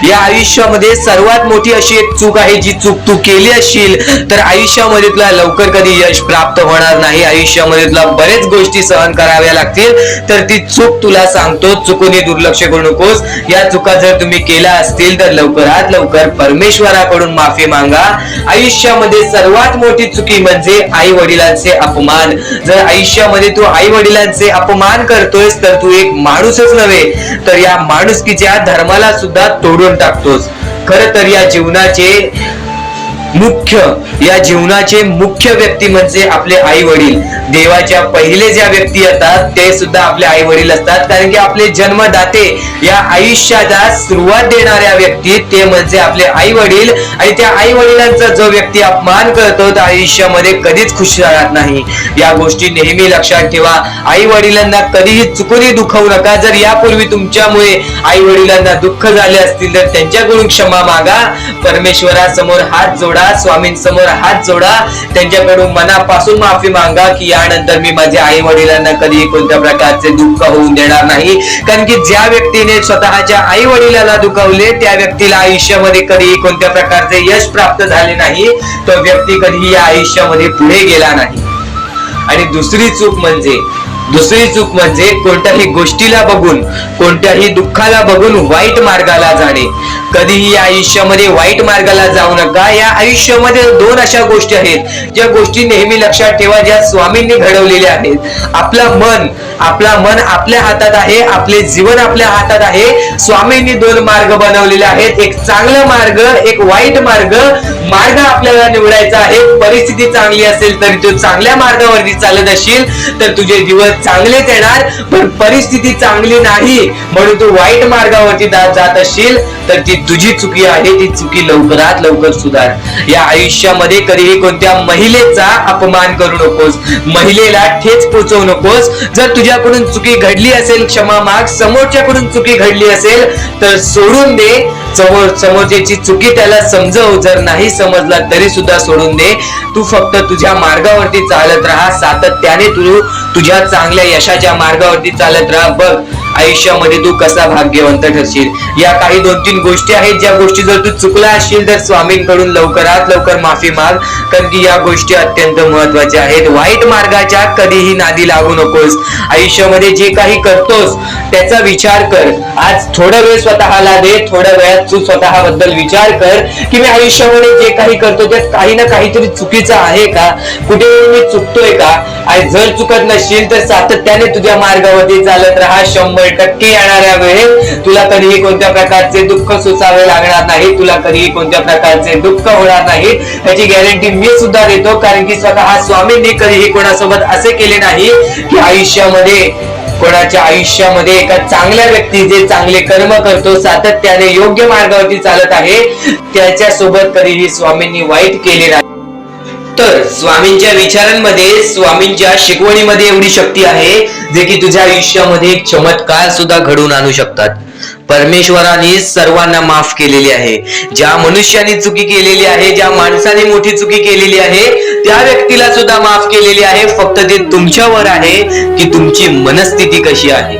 या आयुष्यामध्ये सर्वात मोठी अशी एक चूक आहे, जी चूक तू केली असशील तर आयुष्यामध्ये तुला लवकर कधी यश प्राप्त होणार नाही. आयुष्यामध्ये तुला बरेच गोष्टी सहन कराव्या लागतील. तर ती चूक तुला सांगतो, चुकूनही दुर्लक्ष करू नकोस. या चुका जर तुम्ही केल्या असतील तर लवकरात लवकर परमेश्वराकडून माफी मागा. आयुष्यामध्ये सर्वात मोठी चुकी म्हणजे आई वडिलांचे अपमान. जर आयुष्यामध्ये तू आई वडिलांचे अपमान करतोयस तर तू एक माणूसच नव्हे तर या माणुसकीच्या धर्माला सुद्धा तोडून टाकतोस. खरं तर या जीवनाचे मुख्य व्यक्ती म्हणजे आपले आई वडील. देवाच्या पहिले ज्या व्यक्ती असतात ते सुद्धा आपले आई वडील असतात. कारण की आपले जन्मदाते, या आयुष्याला सुरुवात देणाऱ्या व्यक्ती ते म्हणजे आपले आई वडील. आणि त्या आई वडिलांचा जो व्यक्ती अपमान करतो तो आयुष्यामध्ये कधीच खुश राहत नाही. या गोष्टी नेहमी लक्षात ठेवा. आई वडिलांना कधीही चुकूनही दुखवू नका. जर यापूर्वी तुमच्यामुळे आई वडिलांना दुःख झाले असतील तर त्यांच्याकडून क्षमा मागा. परमेश्वरासमोर हात जोडा, स्वामींसमोर हात जोडा, त्यांच्याकडून मनापासून माफी मागा की यानंतर मी माझ्या आई वडिलांना कधी कोणत्या प्रकारचे दुःख होऊन देणार नाही. कारण की ज्या व्यक्तीने स्वतःच्या आई वडिलांना दुखावले त्या व्यक्तीला आयुष्यामध्ये कधी कोणत्या प्रकारचे यश प्राप्त झाले नाही. तो व्यक्ती कधी या आयुष्यामध्ये पुढे गेला नाही. आणि दुसरी चूक म्हणजे दुसरी चूक म्हणजे कोणत्याही गोष्टीला बघून, कोणत्याही दुःखाला बघून वाईट मार्गाला जाणे. कधीही या आयुष्यामध्ये वाईट मार्गाला जाऊ नका. या आयुष्यामध्ये दोन अशा गोष्टी आहेत ज्या गोष्टी नेहमी लक्षात ठेवा, ज्या स्वामींनी घडवलेल्या आहेत. आपला मन आपल्या हातात आहे, आपले जीवन आपल्या हातात आहे. स्वामींनी दोन मार्ग बनवलेले आहेत, एक चांगला मार्ग, एक वाईट मार्ग. मार्ग आपल्याला निवडायचा आहे. परिस्थिती चांगली असेल तर तू चांगल्या मार्गावरती चालत असशील तर तुझे दिवस चांगलेच येणार. पण परिस्थिती चांगली नाही म्हणून तू वाईट मार्गावरती जात असशील तर ती तुझी चुकी आहे. ती चुकी लवकरात लवकर सुधार. या आयुष्यामध्ये कधीही कोणत्या महिलेचा अपमान करू नकोस, महिलेला ठेच पोचवू नकोस. जर तुझ्याकडून चुकी घडली असेल क्षमा माग, समोरच्याकडून चुकी घडली असेल तर सोडून दे. समोरच्याची चुकी त्याला समजव. जर नाही समजला तरी सुद्धा सोडून दे. तू फक्त तुझ्या मार्गावरती चालत राहा. सातत्याने तू तुझ्या चांगल्या यशाच्या मार्गावरती चालत राहा. बघ आयुष्यामध्ये तू कसा भाग्यवंत ठरशील. या काही 2-3 गोष्टी आहेत ज्या गोष्टी जर तू चुकला असशील तर स्वामींकडून लवकरात लवकर माफी माग, कारण की या गोष्टी अत्यंत महत्वाच्या आहेत. वाईट मार्गाच्या कधीही नादी लागू नकोस. आयुष्यामध्ये जे काही करतोस त्याचा विचार कर. आज थोडा वेळ स्वतःला दे. थोड्या वेळात तू स्वतःबद्दल विचार कर की मी आयुष्यामध्ये जे काही करतो त्यात काही ना काहीतरी चुकीचं आहे का, कुठे मी चुकतोय का. आज जर चुकत नसशील तर सातत्याने तुझ्या मार्गावरती चालत राहा. 100% येणाऱ्या वेळेत तुला कधीही कोणत्या प्रकारचे दुःख सोसावे लागणार नाही. तुला कधीही कोणत्या प्रकारचे दुःख होणार नाही याची गॅरंटी मी सुद्धा देतो, कारण की स्वतः स्वामींनी कधीही कोणासोबत असे केले नाही की कोणाच्या आयुष्यामध्ये एका चांगल्या व्यक्ती जे चांगले कर्म करतो, सातत्याने योग्य मार्गावरती चालत आहे, त्याच्या सोबत कधीही स्वामींनी वाईट केले नाही. तर स्वामींच्या विचारांमध्ये, स्वामींच्या शिकवणीमध्ये एवढी शक्ती आहे जे की तुझ्या आयुष्यामध्ये एक चमत्कार सुद्धा घडवून आणू शकतात. परमेश्वराने सर्वांना माफ केलेली आहे. ज्या मनुष्याने चुकी केलेली आहे, ज्या माणसाने मोठी चुकी केलेली आहे त्या व्यक्तीला सुद्धा माफ केलेली आहे. फक्त ते तुमच्यावर आहे की तुमची मनस्थिती कशी आहे.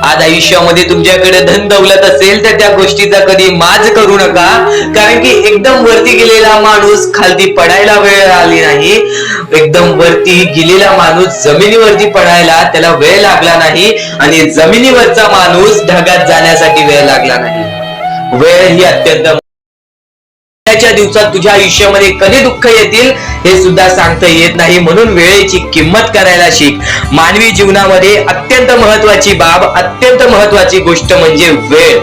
आज आयुष्यामध्ये तुमच्याकडे धन दौलत असेल तर त्या गोष्टीचा कधी माज करू नका, कारण की एकदम वरती गेलेला माणूस खालती पडायला वेळ आली नाही. एकदम वरती गेलेला माणूस जमिनीवरती पडायला त्याला वेळ लागला नाही, आणि जमिनीवरचा माणूस ढगात जाण्यासाठी वेळ लागला नाही. वेळ ही अत्यंत दिवसात तुझ्या आयुष्यामध्ये कधी दुःख येतील हे सुद्धा सांगता येत नाही. म्हणून वेळेची किंमत करायला शिक. मानवी जीवनामध्ये अत्यंत महत्वाची बाब, अत्यंत महत्वाची गोष्ट म्हणजे वेळ.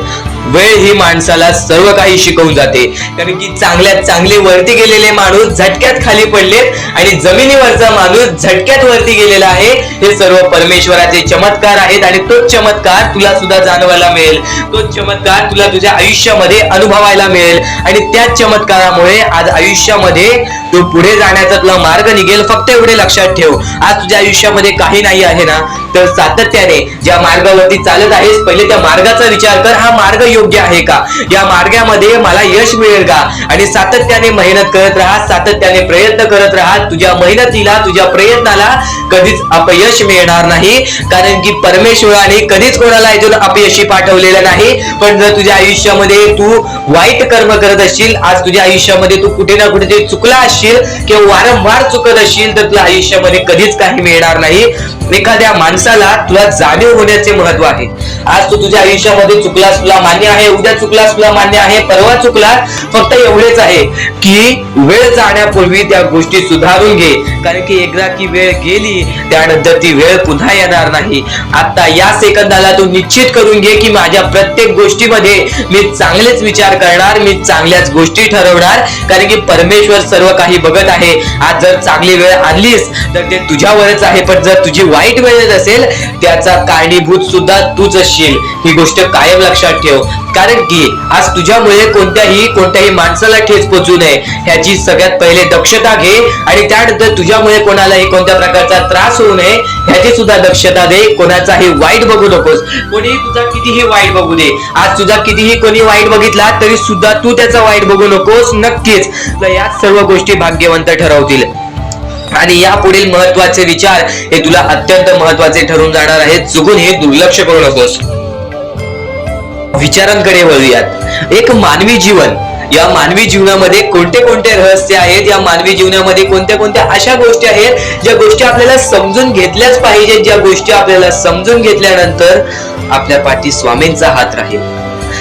वेळ ही माणसाला सर्व काही शिकवून जाते, कारण की चांगल्यात चांगले वरती गेलेले माणूस झटक्यात खाली पडलेत आणि जमिनीवरचा माणूस झटक्यात वरती गेलेला आहे. हे सर्व परमेश्वराचे चमत्कार आहेत आणि तोच चमत्कार तुला सुद्धा जाणवायला मिळेल. तोच चमत्कार तुला तुझ्या आयुष्यामध्ये अनुभवायला मिळेल आणि त्याच चमत्कारामुळे आज आयुष्यामध्ये तू पुढे जाण्याचा तुला मार्ग निघेल. फक्त एवढे लक्षात ठेव, आज तुझ्या आयुष्यामध्ये काही नाही आहे ना, तर सातत्याने ज्या मार्गावरती चालत आहेस पहिले त्या मार्गाचा विचार कर. हा मार्ग योग्य आहे का, या मार्गामध्ये मला यश मिळेल का, आणि सातत्याने मेहनत करत राहा, सातत्याने प्रयत्न करत राहा. तुझ्या मेहनतीला, तुझ्या प्रयत्नाला कधीच अपयश मिळणार नाही, कारण की परमेश्वराने कधीच कोणाला इथून अपयशी पाठवलेलं नाही. पण जर तुझ्या आयुष्यामध्ये तू वाईट कर्म करत असशील, आज तुझ्या आयुष्यामध्ये तू कुठे ना कुठे चुकला असशील किंवा वारंवार चुकत असशील तर तुझ्या आयुष्यामध्ये कधीच काही मिळणार नाही. एखाद्या माणसाला तुला जाणीव होण्याचे महत्व आहे. आज तू तुझ्या आयुष्यामध्ये चुकलास, तुला मान्य आहे, उद्या चुकलास, तुला मान्य आहे, परवा चुकलास. फक्त एवढेच आहे की वेळ जाण्यापूर्वी त्या गोष्टी सुधारून घे, कारण की एकदा की वेळ गेली त्यानंतर ती वेळ पुन्हा येणार नाही. आता या सेकंदाला तू निश्चित करून घे की माझ्या प्रत्येक गोष्टीमध्ये मी चांगलेच विचार करणार, मी चांगल्याच गोष्टी ठरवणार, कारण की परमेश्वर सर्व काही बघत आहे. आज जर चांगली वेळ आणलीस तर ते तुझ्यावरच आहे, पण जर तुझी वाईट वेळ असेल त्याचा कारणीभूत सुद्धा तूच असशील. ही गोष्ट कायम लक्षात ठेव, कारण की आज तुझ्यामुळे कोणत्याही माणसाला ठेच पोचू नये ह्याची सगळ्यात पहिले दक्षता घे, आणि त्यानंतर तुझ्यामुळे कोणालाही कोणत्या प्रकारचा त्रास होऊ नये ह्याची सुद्धा दक्षता दे. कोणाचाही वाईट बघू नकोस. कोणी तुझा कितीही वाईट बघू दे, आज तुझा कितीही कोणी वाईट बघितला तरी सुद्धा तू त्याचा वाईट बघू नकोस. नक्कीच या सर्व गोष्टी भाग्यवंत ठरवतील, आणि या पुढील महत्वाचे विचार हे तुला अत्यंत महत्वाचे ठरून जाणार आहेत. चुकून हे दुर्लक्ष करू नकोस. विचारांकडे वळूयात. एक मानवी जीवन या मानवी जीवनामध्ये कोणते कोणते रहस्य आहेत, या मानवी जीवनामध्ये कोणत्या कोणत्या अशा गोष्टी आहेत ज्या गोष्टी आपल्याला समजून घेतल्याच पाहिजेत, ज्या गोष्टी आपल्याला समजून घेतल्यानंतर आपल्या पाठी स्वामींचा हात राहील.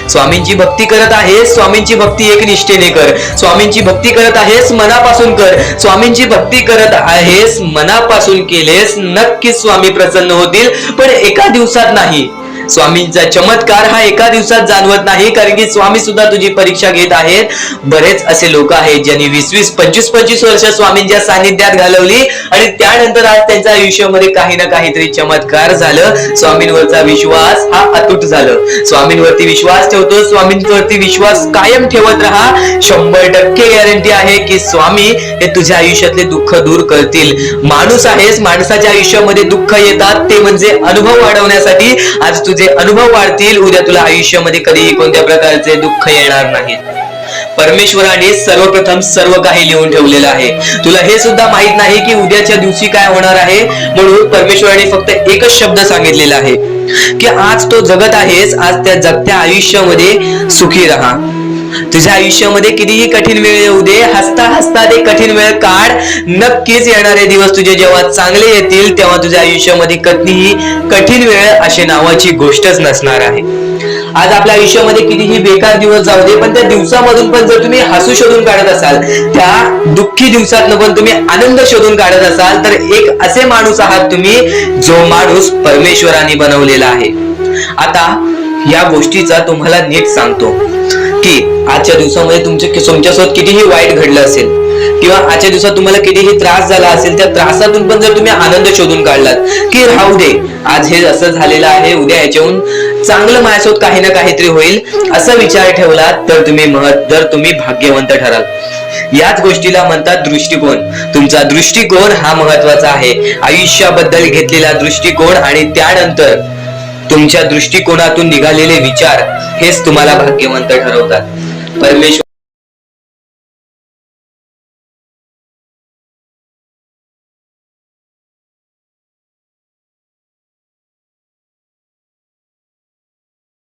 स्वामींची भक्ती करत आहेस, स्वामींची भक्ती एक निष्ठेने कर. स्वामींची भक्ती करत आहेस, मनापासून कर. स्वामींची भक्ती करत आहेस, मनापासून केलेस, नक्कीच स्वामी प्रसन्न होतील, पण एका दिवसात नाही. स्वामींचा चमत्कार हा एका दिवसात जाणवत नाही, कारण की स्वामी सुद्धा तुझी परीक्षा घेत आहेत. बरेच असे लोक आहेत ज्यांनी 20-20, 25-25 वर्ष स्वामींच्या सानिध्यात घालवली आणि त्यानंतर आज त्यांच्या आयुष्यामध्ये काही ना काहीतरी चमत्कार झालं. स्वामींवरचा विश्वास हा अतूट झालं. स्वामींवरती विश्वास ठेवतो, स्वामींवरती विश्वास कायम ठेवत राहा. 100% गॅरंटी आहे की स्वामी हे तुझ्या आयुष्यातले दुःख दूर करतील. माणूस आहेस, माणसाच्या आयुष्यामध्ये दुःख येतात, ते म्हणजे अनुभव वाढवण्यासाठी. आज तुझे अनुभव वाढतील, उद्या तुला आयुष्यामध्ये कधीही कोणत्या प्रकारचे दुःख येणार नाहीत. परमेश्वराने सर्वप्रथम सर्व काही लिहून ठेवलेलं आहे. तुला हे सुद्धा माहित नाही की उद्याच्या दिवशी काय होणार आहे, म्हणून परमेश्वराने फक्त एकच शब्द सांगितलेला आहे की आज तो जगत आहेस, आज त्या जगत्या आयुष्यामध्ये सुखी राहा. तुझ्या आयुष्यामध्ये कितीही कठीण वेळ येऊ दे, हसता हसता ते कठीण वेळ काढ. नक्कीच येणारे दिवस तुझे जेव्हा चांगले येतील तेव्हा तुझ्या आयुष्यामध्ये कधीही कठीण वेळ अशी नावाची गोष्टच नसणार आहे. आज आपल्या आयुष्यामध्ये कितीही बेकार दिवस जाऊ दे, पण त्या दिवसामधून पण जर तुम्ही हसू शोधून काढत असाल, त्या दुःखी दिवसातनं पण तुम्ही आनंद शोधून काढत असाल, तर एक असे माणूस आहात तुम्ही जो माणूस परमेश्वराने बनवलेला आहे. आता या गोष्टीचा तुम्हाला नीट सांगतो की आजच्या दिवसामध्ये तुमच्यासोबत कितीही वाईट घडलं असेल किंवा आजच्या दिवसात तुम्हाला कितीही त्रास झाला असेल, त्या त्रासातून पण जर तुम्ही आनंद शोधून काढलात की राहू दे, आज हे असं झालेलं आहे, उद्या याच्याहून चांगलं माझ्यासोबत काही ना काहीतरी होईल, असा विचार ठेवला तर तुम्ही भाग्यवंत ठराल. याच गोष्टीला म्हणतात दृष्टिकोन. तुमचा दृष्टिकोन हा महत्वाचा आहे. आयुष्याबद्दल घेतलेला दृष्टिकोन आणि त्यानंतर तुमच्या दृष्टिकोनातून निघालेले विचार हेच तुम्हाला भाग्यवंत ठरवतात. परमेश्वर